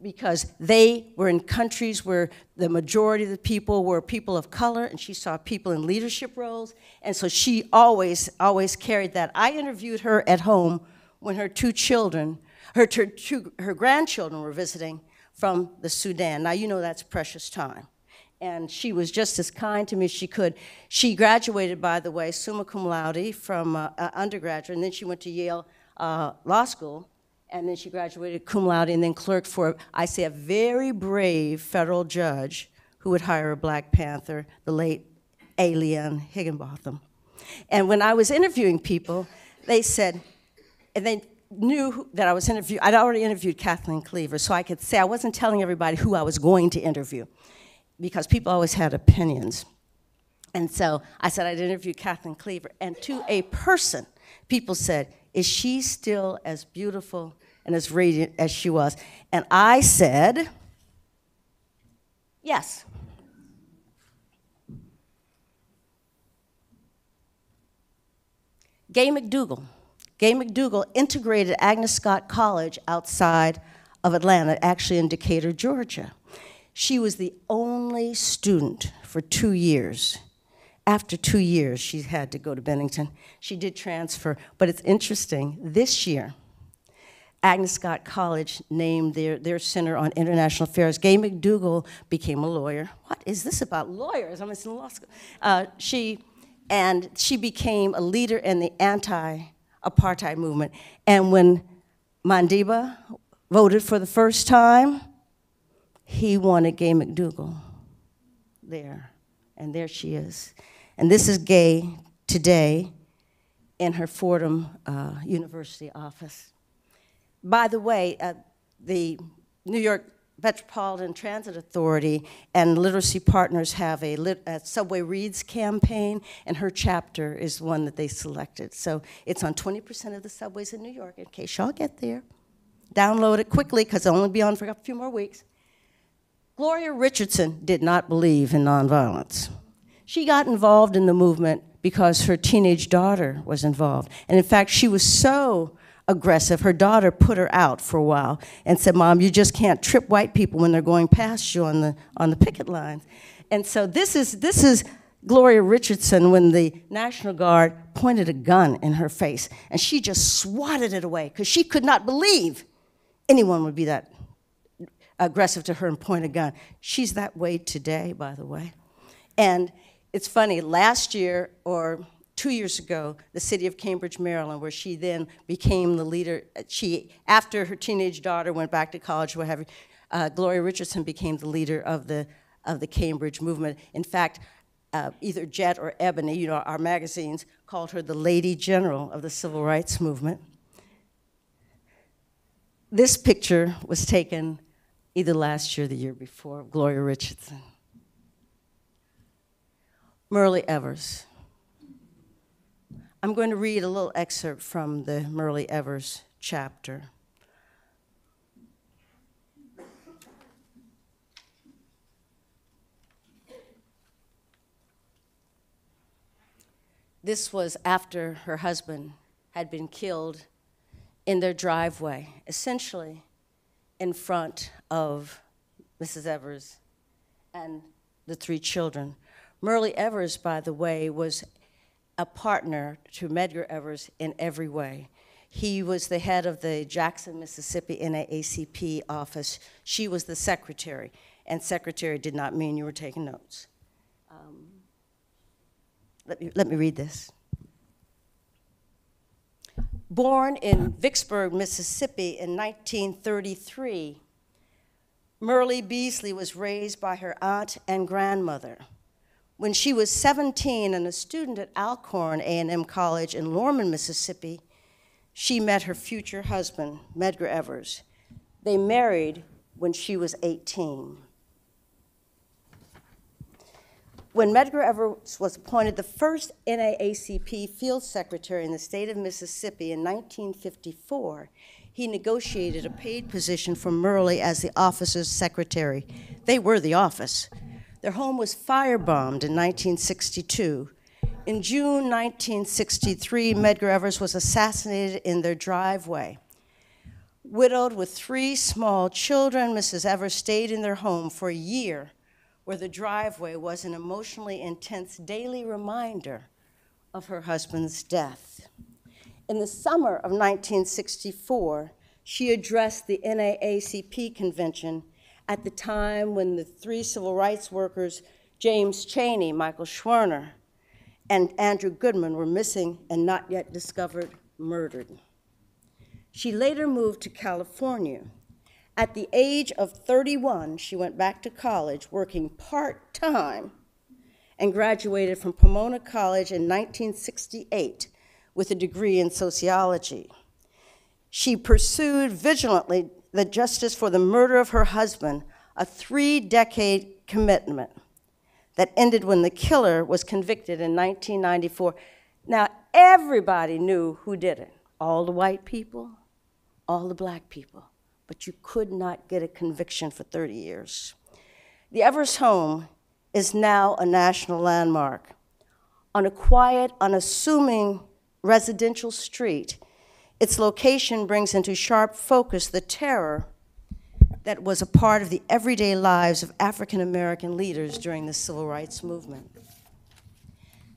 because they were in countries where the majority of the people were people of color, and she saw people in leadership roles. And so she always carried that. I interviewed her at home when her two children, her grandchildren were visiting from the Sudan. Now, you know that's precious time. And she was just as kind to me as she could. She graduated, by the way, summa cum laude from undergraduate, and then she went to Yale Law School, and then she graduated cum laude and then clerked for, I say, a very brave federal judge who would hire a Black Panther, the late Aileen Higginbotham. And when I was interviewing people, they said, and they knew that I was I'd already interviewed Kathleen Cleaver, so I could say I wasn't telling everybody who I was going to interview, because people always had opinions. And so I said I'd interview Kathleen Cleaver, and to a person, people said, is she still as beautiful and as radiant as she was? And I said, yes. Gay McDougal integrated Agnes Scott College outside of Atlanta, actually in Decatur, Georgia. She was the only student for 2 years. After 2 years, she had to go to Bennington. She did transfer, but it's interesting. This year, Agnes Scott College named their Center on International Affairs. Gay McDougal became a lawyer. What is this about lawyers? I'm in law school. She became a leader in the anti-apartheid movement. And when Mandiba voted for the first time, he wanted Gay McDougal there. And there she is. And this is Gay today in her Fordham University office. By the way, the New York Metropolitan Transit Authority and Literacy Partners have a Subway Reads campaign, and her chapter is one that they selected. So it's on 20% of the subways in New York, in case y'all get there. Download it quickly, because it'll only be on for a few more weeks. Gloria Richardson did not believe in nonviolence. She got involved in the movement because her teenage daughter was involved. And in fact, she was so aggressive, her daughter put her out for a while and said, "Mom, you just can't trip white people when they're going past you on the picket lines." And so this is Gloria Richardson when the National Guard pointed a gun in her face, and she just swatted it away because she could not believe anyone would be that aggressive to her and point a gun. She's that way today, by the way. And it's funny, last year or 2 years ago, the city of Cambridge, Maryland, where she then became the leader, after her teenage daughter went back to college, what have you, Gloria Richardson became the leader of the Cambridge movement. In fact, either Jet or Ebony, you know, our magazines, called her the Lady General of the Civil Rights Movement. This picture was taken either last year or the year before of Gloria Richardson. Myrlie Evers. I'm going to read a little excerpt from the Myrlie Evers chapter. This was after her husband had been killed in their driveway, essentially in front of Mrs. Evers and the 3 children. Myrlie Evers, by the way, was a partner to Medgar Evers in every way. He was the head of the Jackson, Mississippi NAACP office. She was the secretary, and secretary did not mean you were taking notes. Let me read this. Born in Vicksburg, Mississippi in 1933, Myrlie Beasley was raised by her aunt and grandmother. When she was 17 and a student at Alcorn A&M College in Lorman, Mississippi, she met her future husband, Medgar Evers. They married when she was 18. When Medgar Evers was appointed the first NAACP field secretary in the state of Mississippi in 1954, he negotiated a paid position for Myrlie as the office's secretary. They were the office. Their home was firebombed in 1962. In June 1963, Medgar Evers was assassinated in their driveway. Widowed with 3 small children, Mrs. Evers stayed in their home for a year, where the driveway was an emotionally intense daily reminder of her husband's death. In the summer of 1964, she addressed the NAACP convention at the time when the 3 civil rights workers, James Chaney, Michael Schwerner, and Andrew Goodman, were missing and not yet discovered murdered. She later moved to California. At the age of 31, she went back to college, working part-time, and graduated from Pomona College in 1968 with a degree in sociology. She pursued vigilantly the justice for the murder of her husband, a 3-decade commitment that ended when the killer was convicted in 1994. Now, everybody knew who did it. All the white people, all the black people. But you could not get a conviction for 30 years. The Evers home is now a national landmark. On a quiet, unassuming residential street, its location brings into sharp focus the terror that was a part of the everyday lives of African-American leaders during the Civil Rights Movement.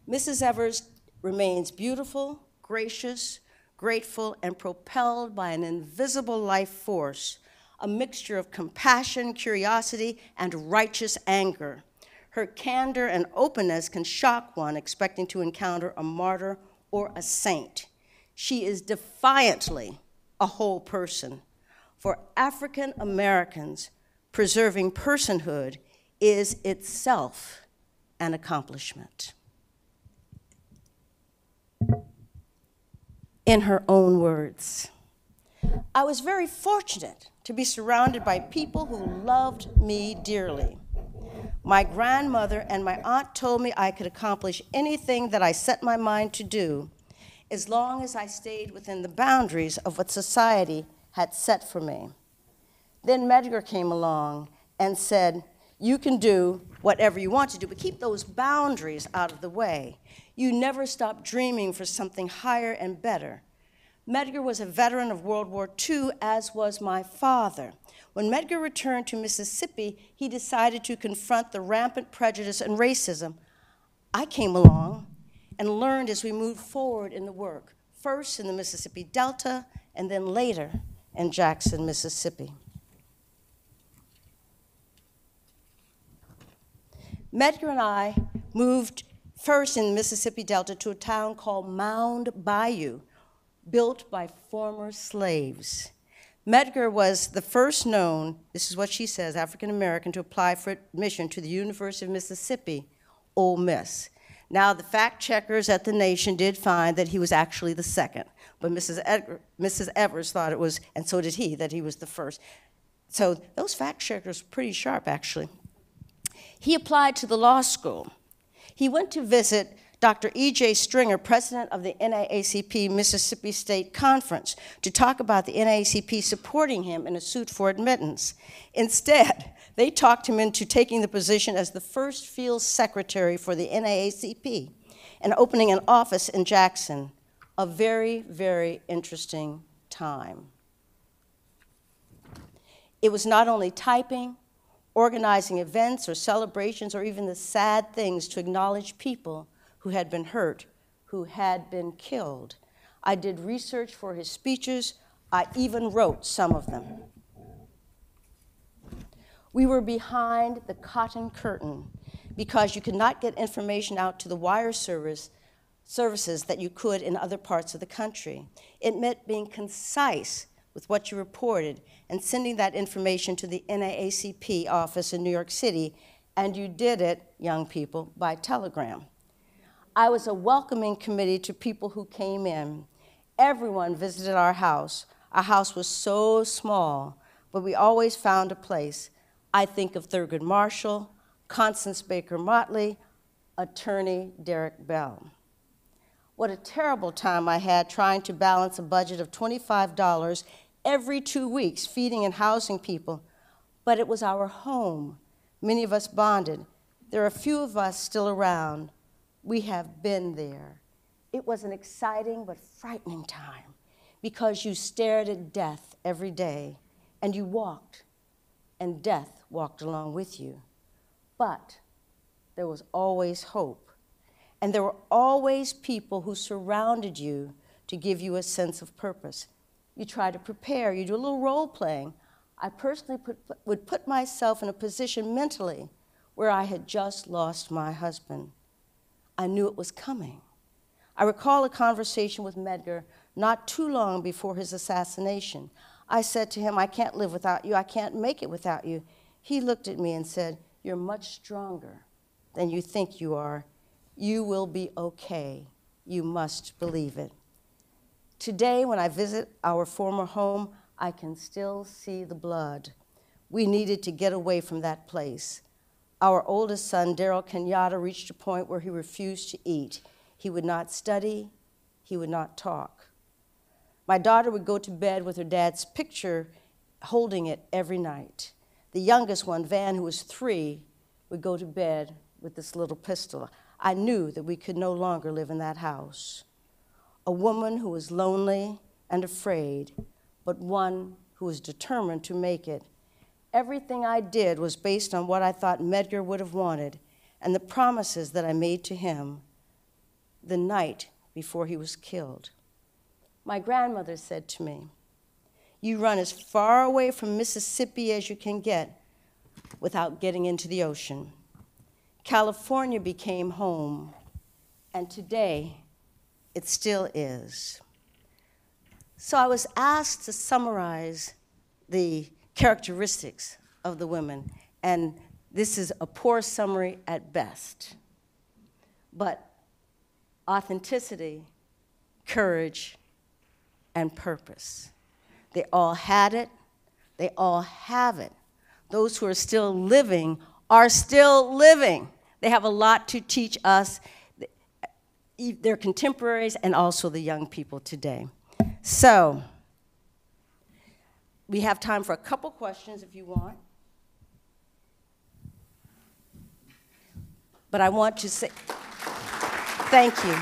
Mrs. Evers remains beautiful, gracious, grateful, and propelled by an invisible life force, a mixture of compassion, curiosity, and righteous anger. Her candor and openness can shock one expecting to encounter a martyr or a saint. She is defiantly a whole person. For African Americans, preserving personhood is itself an accomplishment. In her own words, I was very fortunate to be surrounded by people who loved me dearly. My grandmother and my aunt told me I could accomplish anything that I set my mind to do as long as I stayed within the boundaries of what society had set for me. Then Medgar came along and said, you can do whatever you want to do, but keep those boundaries out of the way. You never stopped dreaming for something higher and better. Medgar was a veteran of World War II, as was my father. When Medgar returned to Mississippi, he decided to confront the rampant prejudice and racism. I came along and learned as we moved forward in the work, first in the Mississippi Delta, and then later in Jackson, Mississippi. Medgar and I moved first in the Mississippi Delta to a town called Mound Bayou, built by former slaves. Medgar was the first known, this is what she says, African American to apply for admission to the University of Mississippi, Ole Miss. Now, the fact checkers at the Nation did find that he was actually the second, but Mrs. Evers thought it was, and so did he, that he was the first. So those fact checkers were pretty sharp, actually. He applied to the law school. He went to visit Dr. E.J. Stringer, president of the NAACP Mississippi State Conference, to talk about the NAACP supporting him in a suit for admittance. Instead, they talked him into taking the position as the first field secretary for the NAACP and opening an office in Jackson. A very, very interesting time. It was not only typing, organizing events or celebrations, or even the sad things to acknowledge people who had been hurt, who had been killed. I did research for his speeches. I even wrote some of them. We were behind the cotton curtain because you could not get information out to the wire services that you could in other parts of the country. It meant being concise with what you reported and sending that information to the NAACP office in New York City, and you did it, young people, by telegram. I was a welcoming committee to people who came in. Everyone visited our house. Our house was so small, but we always found a place. I think of Thurgood Marshall, Constance Baker Motley, attorney Derek Bell. What a terrible time I had trying to balance a budget of $25 every 2 weeks, feeding and housing people. But it was our home. Many of us bonded. There are a few of us still around. We have been there. It was an exciting but frightening time because you stared at death every day and you walked, and death walked along with you. But there was always hope, and there were always people who surrounded you to give you a sense of purpose. You try to prepare, you do a little role playing. I personally would put myself in a position mentally where I had just lost my husband. I knew it was coming. I recall a conversation with Medgar not too long before his assassination. I said to him, I can't live without you. I can't make it without you. He looked at me and said, you're much stronger than you think you are. You will be okay. You must believe it. Today, when I visit our former home, I can still see the blood. We needed to get away from that place. Our oldest son, Daryl Kenyatta, reached a point where he refused to eat. He would not study. He would not talk. My daughter would go to bed with her dad's picture, holding it every night. The youngest one, Van, who was 3, would go to bed with this little pistol. I knew that we could no longer live in that house. A woman who was lonely and afraid, but one who was determined to make it. Everything I did was based on what I thought Medgar would have wanted and the promises that I made to him the night before he was killed. My grandmother said to me, you run as far away from Mississippi as you can get without getting into the ocean. California became home, and today it still is. So I was asked to summarize the characteristics of the women, and this is a poor summary at best. But authenticity, courage, and purpose. They all had it. They all have it. Those who are still living are still living. They have a lot to teach us, their contemporaries, and also the young people today. So, we have time for a couple questions if you want. But I want to say, Thank you.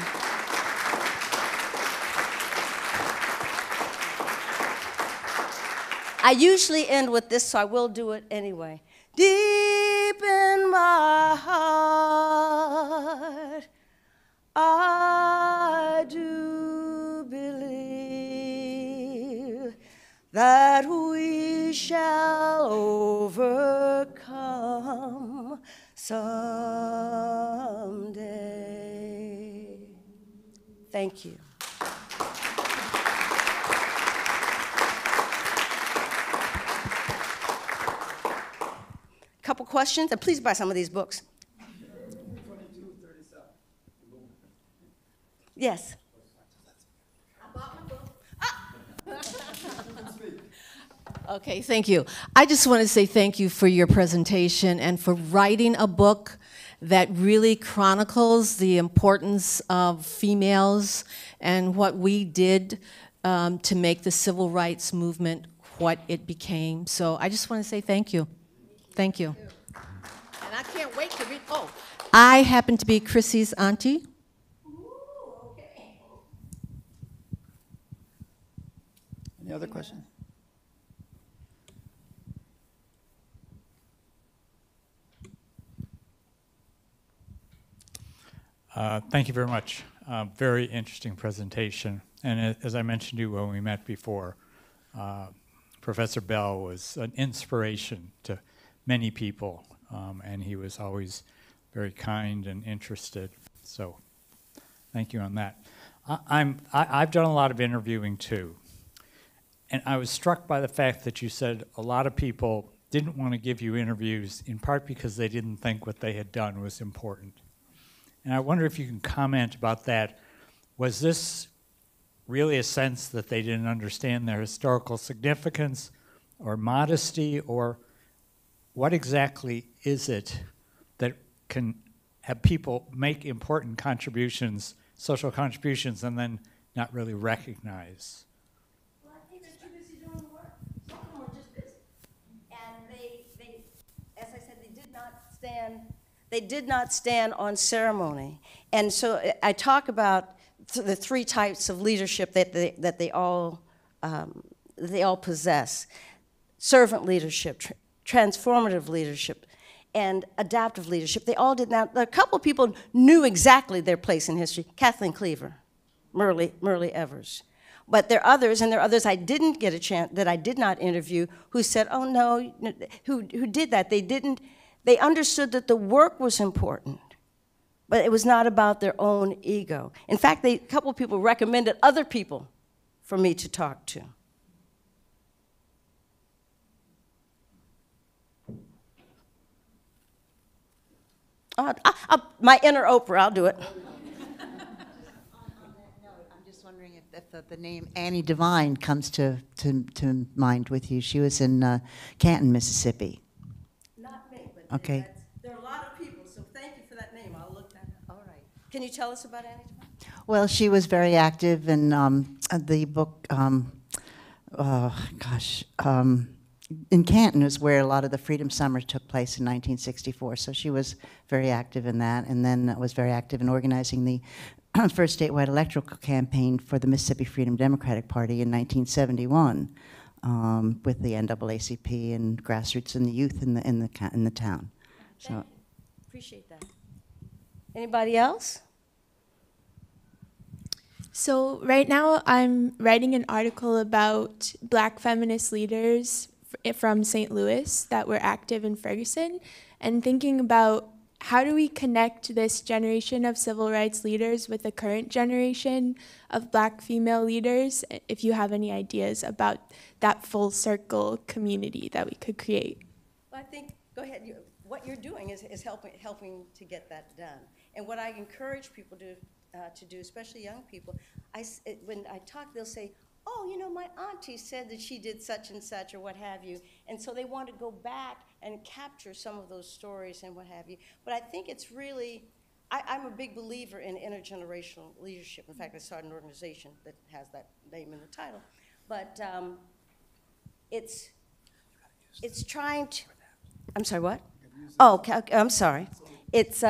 I usually end with this, so I will do it anyway. Deep in my heart, I do believe that we shall overcome someday. Thank you. Couple questions, and please buy some of these books. 2237. Yes. I bought my book. Okay, thank you. I just want to say thank you for your presentation and for writing a book that really chronicles the importance of females and what we did to make the civil rights movement what it became. So I just want to say thank you. Thank you. And I can't wait to read. Oh, I happen to be Chrissy's auntie. Ooh, okay. Any other questions? Thank you very much. Very interesting presentation. And as I mentioned to you when we met before, Professor Bell was an inspiration to many people, and he was always very kind and interested. So thank you on that. I've done a lot of interviewing too, and I was struck by the fact that you said a lot of people didn't want to give you interviews in part because they didn't think what they had done was important. And I wonder if you can comment about that. Was this really a sense that they didn't understand their historical significance or modesty, or what exactly is it that can have people make important contributions, social contributions, and then not really recognize? Well, I think they're too busy doing the work. Some of them were just busy. And they, as I said, they did not stand on ceremony. And so I talk about the three types of leadership that they all possess: servant leadership, transformative leadership, and adaptive leadership. They all did not. A couple of people knew exactly their place in history. Kathleen Cleaver, Myrlie Evers. But there are others, and there are others I didn't get a chance, that I did not interview, who said, oh no, who did that. They understood that the work was important, but it was not about their own ego. In fact, a couple of people recommended other people for me to talk to. My inner Oprah, I'll do it. On that note, I'm just wondering if the name Annie Devine comes to mind with you. She was in Canton, Mississippi. Not me, but Okay. there are a lot of people, so thank you for that name. I'll look that up. All right. Can you tell us about Annie Devine? Well, she was very active in the book, in Canton is where a lot of the Freedom Summer took place in 1964, so she was very active in that, and then was very active in organizing the first statewide electoral campaign for the Mississippi Freedom Democratic Party in 1971 with the NAACP and grassroots and the youth in the town. Thank you. Appreciate that. Anybody else? So right now I'm writing an article about Black feminist leaders from St. Louis that were active in Ferguson, and thinking about how do we connect this generation of civil rights leaders with the current generation of Black female leaders, if you have any ideas about that full circle community that we could create. Well, I think, go ahead. What you're doing is helping to get that done. And what I encourage people to do, especially young people, when I talk, they'll say, oh, you know, my auntie said that she did such and such or what have you. And so they want to go back and capture some of those stories and what have you. But I think it's really, I'm a big believer in intergenerational leadership. In fact, I started an organization that has that name in the title. But it's trying to, I'm sorry, what? Oh, okay, I'm sorry. It's,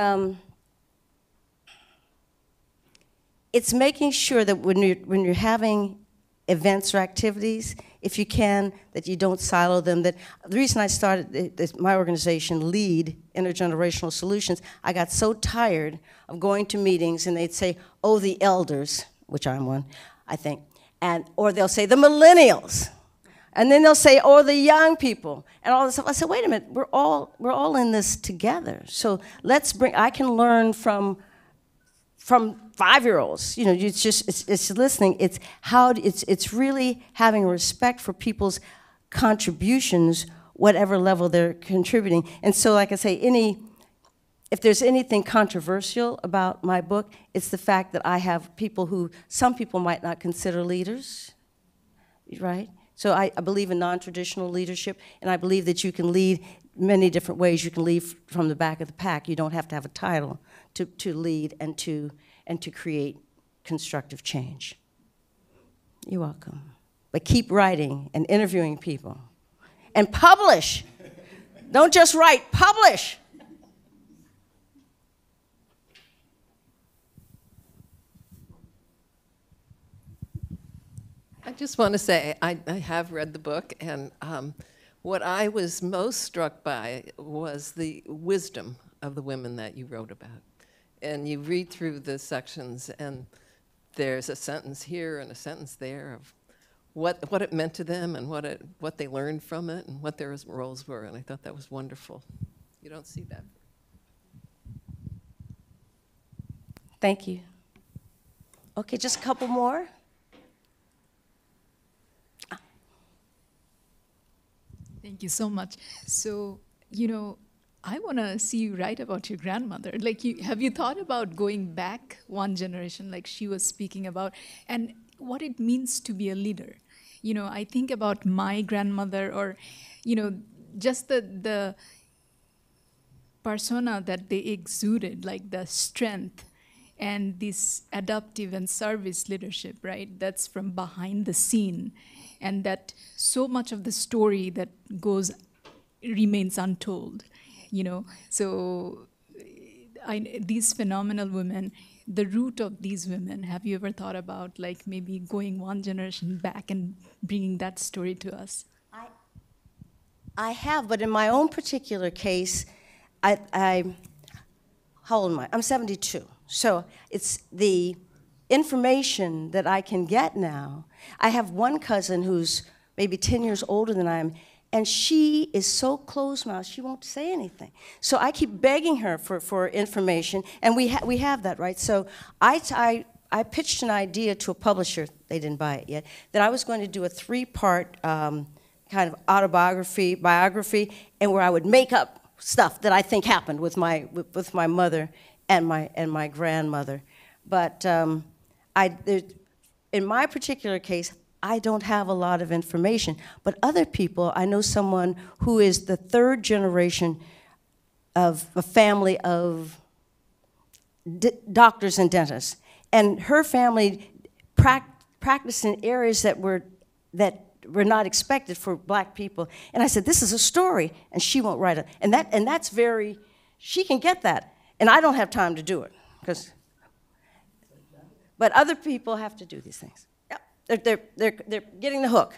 it's making sure that when you're having events or activities, if you can, that you don't silo them. That the reason I started my organization, LEAD, Intergenerational Solutions, I got so tired of going to meetings and they'd say, oh, the elders, which I'm one, I think, or they'll say the millennials, and then they'll say, oh, the young people, and all this stuff. I said, wait a minute, we're all in this together. So I can learn from 5-year-olds, you know, it's listening. It's really having respect for people's contributions, whatever level they're contributing. And so, like I say, if there's anything controversial about my book, it's the fact that I have people who some people might not consider leaders, right? So I believe in non-traditional leadership, and I believe that you can lead many different ways. You can lead from the back of the pack. You don't have to have a title to lead and to create constructive change. You're welcome. But keep writing and interviewing people. And publish. Don't just write, publish. I just want to say, I have read the book, and what I was most struck by was the wisdom of the women that you wrote about. And you read through the sections, and there's a sentence here and a sentence there of what it meant to them and what they learned from it and what their roles were, and I thought that was wonderful. You don't see that. Thank you. Okay, just a couple more. Thank you so much. So, you know, I want to see you write about your grandmother. Like, have you thought about going back one generation, like she was speaking about, and what it means to be a leader? You know, I think about my grandmother, or, you know, just the persona that they exuded, like the strength and this adaptive and service leadership, right? That's from behind the scene. And that so much of the story that remains untold, you know. So these phenomenal women, the root of these women, have you ever thought about like maybe going one generation back and bringing that story to us? I have, but in my own particular case, how old am I? I'm 72. So it's the information that I can get now. I have one cousin who's maybe 10 years older than I am, and she is so closed-mouthed, she won't say anything. So I keep begging her for information, and we have that, right? So I pitched an idea to a publisher, they didn't buy it yet, that I was going to do a 3-part kind of biography, and where I would make up stuff that I think happened with my mother and my grandmother. But in my particular case, I don't have a lot of information. But other people, I know someone who is the 3rd generation of a family of doctors and dentists. And her family practiced in areas that were not expected for black people. And I said, this is a story, and she won't write it. And that's very, she can get that. And I don't have time to do it, but other people have to do these things. Yep, they're getting the hook.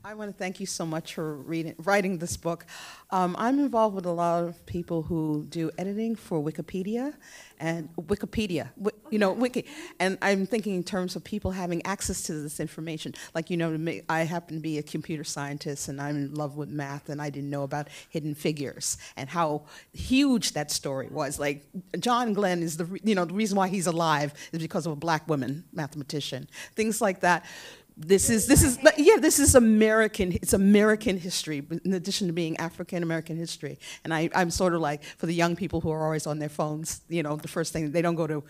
I want to thank you so much for writing this book. I'm involved with a lot of people who do editing for Wikipedia, Wiki. And I'm thinking in terms of people having access to this information. Like, you know, I happen to be a computer scientist, and I'm in love with math, and I didn't know about Hidden Figures and how huge that story was. Like, John Glenn is the reason why he's alive is because of a black woman mathematician. Things like that. This is American. It's American history, in addition to being African-American history. And I'm sort of like, for the young people who are always on their phones, you know, the first thing, they don't go to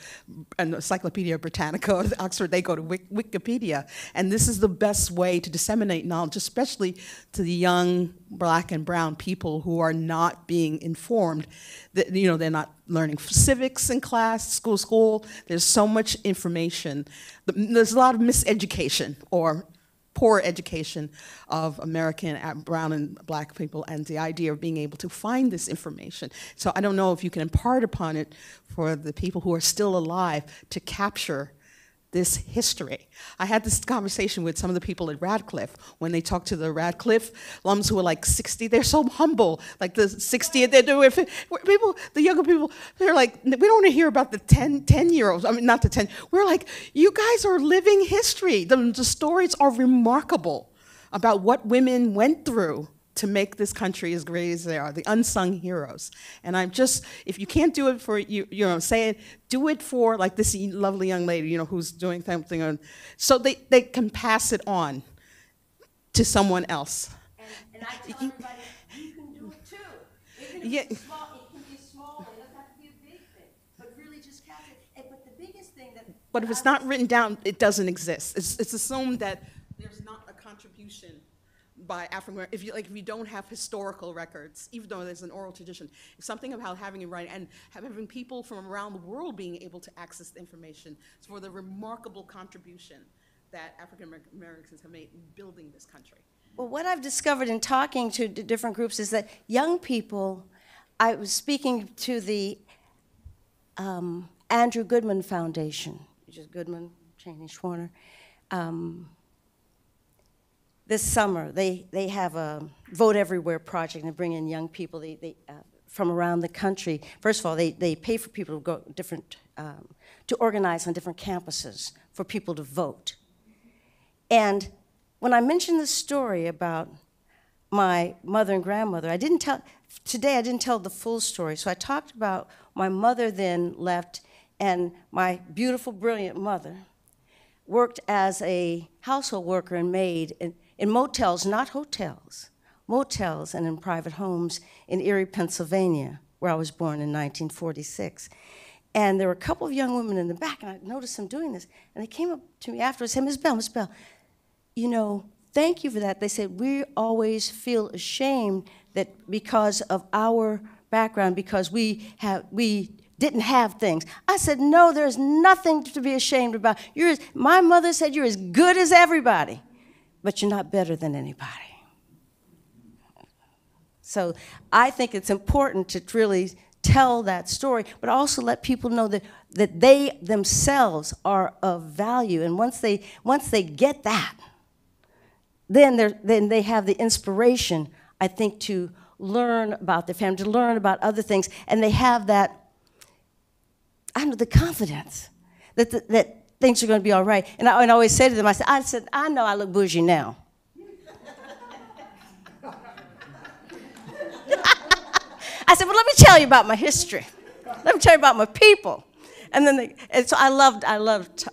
Encyclopedia Britannica or Oxford, they go to Wikipedia. And this is the best way to disseminate knowledge, especially to the young black and brown people who are not being informed. That, you know, they're not learning civics in class, school. There's so much information. There's a lot of miseducation or poor education of American brown and black people, and the idea of being able to find this information. So I don't know if you can impart upon it for the people who are still alive to capture this history. I had this conversation with some of the people at Radcliffe when they talked to the Radcliffe alums who were like 60. They're so humble, like the 60, they're doing people, the younger people, they're like, we don't want to hear about the 10-year-olds. I mean, not the 10. We're like, you guys are living history. The stories are remarkable about what women went through to make this country as great as they are, the unsung heroes. And I'm just, if you can't do it for, you know, say it, do it for like this lovely young lady, you know, who's doing something on, so they can pass it on to someone else. And I tell everybody, you can do it too. It can be small, it can be small, it doesn't have to be a big thing, but really just capture it. But the biggest thing that... But if it's not written down, it doesn't exist. It's assumed that there's not a contribution by African, if you don't have historical records, even though there's an oral tradition, it's something about having it right and having people from around the world being able to access the information for the remarkable contribution that African Americans have made in building this country. Well, what I've discovered in talking to different groups is that young people, I was speaking to the Andrew Goodman Foundation, which is Goodman, Cheney, Schwerner. This summer, they have a Vote Everywhere project and bring in young people from around the country. First of all, they pay for people to go to organize on different campuses for people to vote. And when I mentioned the story about my mother and grandmother, today I didn't tell the full story. So I talked about my mother then left, and my beautiful, brilliant mother worked as a household worker and maid in motels, not hotels, motels and in private homes in Erie, Pennsylvania, where I was born in 1946. And there were a couple of young women in the back, and I noticed them doing this. And they came up to me afterwards and said, Miss Bell, you know, thank you for that. They said, we always feel ashamed that because of our background, because we didn't have things. I said, no, there's nothing to be ashamed about. My mother said, you're as good as everybody, but you're not better than anybody. So I think it's important to really tell that story, but also let people know that they themselves are of value. And once they get that, then they have the inspiration, I think, to learn about their family, to learn about other things, and they have that, I don't know, the confidence that things are going to be all right. And I always say to them, I said, I know I look bougie now. I said, well, let me tell you about my history. Let me tell you about my people. And so I loved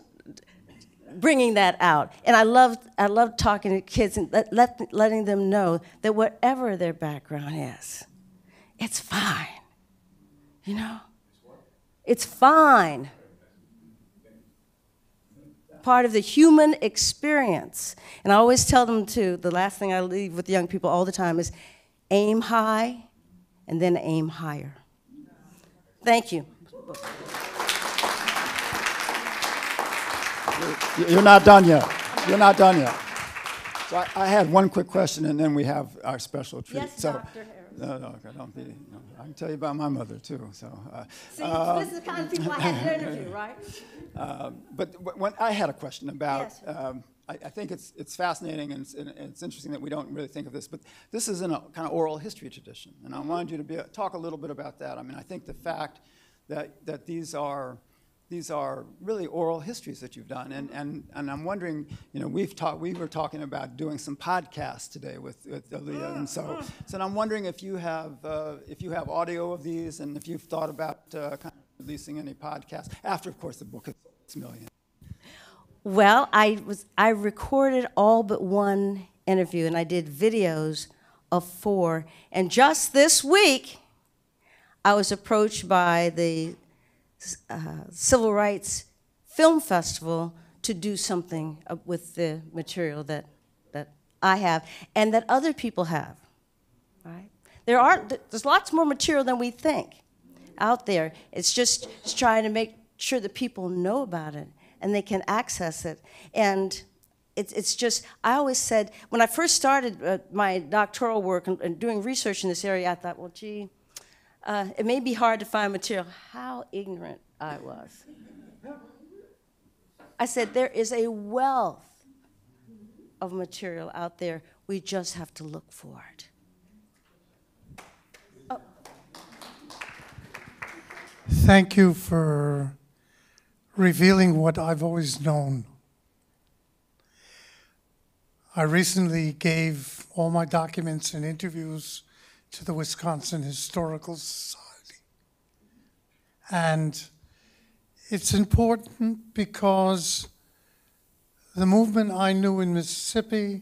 bringing that out. And I loved talking to kids and letting them know that whatever their background is, it's fine. You know? It's fine. Part of the human experience. And I always tell them, too, the last thing I leave with young people all the time is aim high and then aim higher. Thank you. You're not done yet. You're not done yet. So I had one quick question, and then we have our special treat. Yes, so, Dr. Harris. No, don't be. No, I can tell you about my mother too. So. See, this is the kind of people I had to interview, right? But when I had a question about. Yes. I think it's fascinating and it's interesting that we don't really think of this, but this is in a kind of oral history tradition, and I wanted you to talk a little bit about that. I mean, I think the fact that these are really oral histories that you've done, and I'm wondering, you know, we were talking about doing some podcasts today with Aaliyah, and so I'm wondering if you have audio of these, and if you've thought about kind of releasing any podcasts after, of course, the book is million. Well, I recorded all but one interview, and I did videos of 4. And just this week, I was approached by the Civil Rights Film Festival to do something with the material that I have and that other people have. Right? There's lots more material than we think out there. It's just trying to make sure that people know about it and they can access it. And it's just, I always said, when I first started my doctoral work and doing research in this area, I thought, well, gee, it may be hard to find material. How ignorant I was. I said, there is a wealth of material out there. We just have to look for it. Oh. Thank you for revealing what I've always known. I recently gave all my documents and interviews to the Wisconsin Historical Society. And it's important because the movement I knew in Mississippi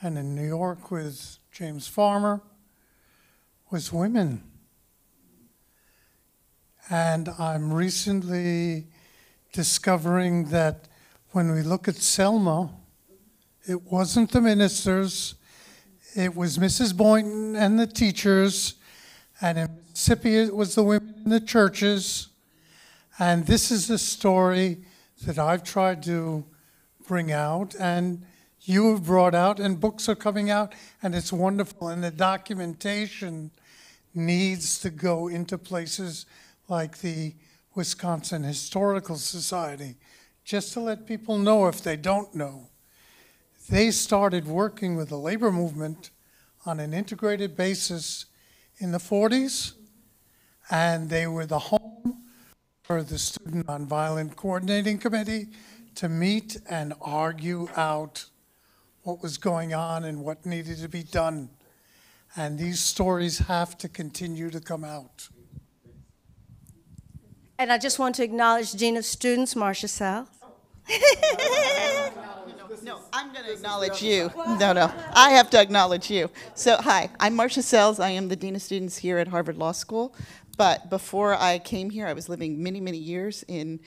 and in New York with James Farmer was women. And I'm recently discovering that when we look at Selma, it wasn't the ministers, it was Mrs. Boynton and the teachers, and in Mississippi it was the women in the churches. And this is a story that I've tried to bring out, and you have brought out, and books are coming out, and it's wonderful. And the documentation needs to go into places like the Wisconsin Historical Society, just to let people know if they don't know. They started working with the labor movement on an integrated basis in the 40s, and they were the home for the Student Nonviolent Coordinating Committee to meet and argue out what was going on and what needed to be done. And these stories have to continue to come out. And I just want to acknowledge Dean of Students, Marcia South. No, I'm going to acknowledge you. No, I have to acknowledge you. So, hi, I'm Marcia Sells. I am the Dean of Students here at Harvard Law School. But before I came here, I was living many, many years in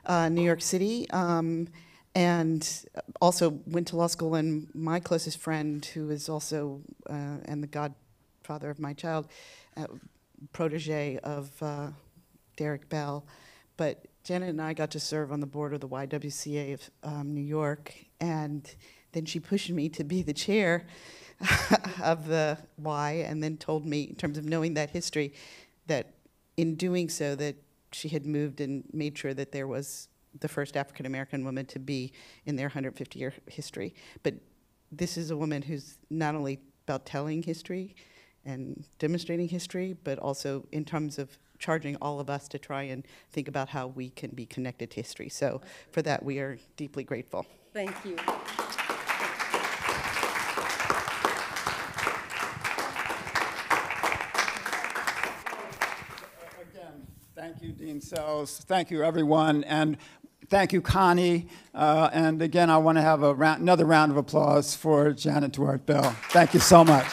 New York City, and also went to law school. And my closest friend, who is also, and the godfather of my child, protege of Derek Bell, but Janet and I got to serve on the board of the YWCA of New York, and then she pushed me to be the chair of the Y, and then told me, in terms of knowing that history, that in doing so, that she had moved and made sure that there was the first African-American woman to be in their 150-year history. But this is a woman who's not only about telling history and demonstrating history, but also in terms of charging all of us to try and think about how we can be connected to history. So for that, we are deeply grateful. Thank you. Again, thank you, Dean Sells. Thank you, everyone. And thank you, Connie. And again, I want to have another round of applause for Janet Dewart Bell. Thank you so much.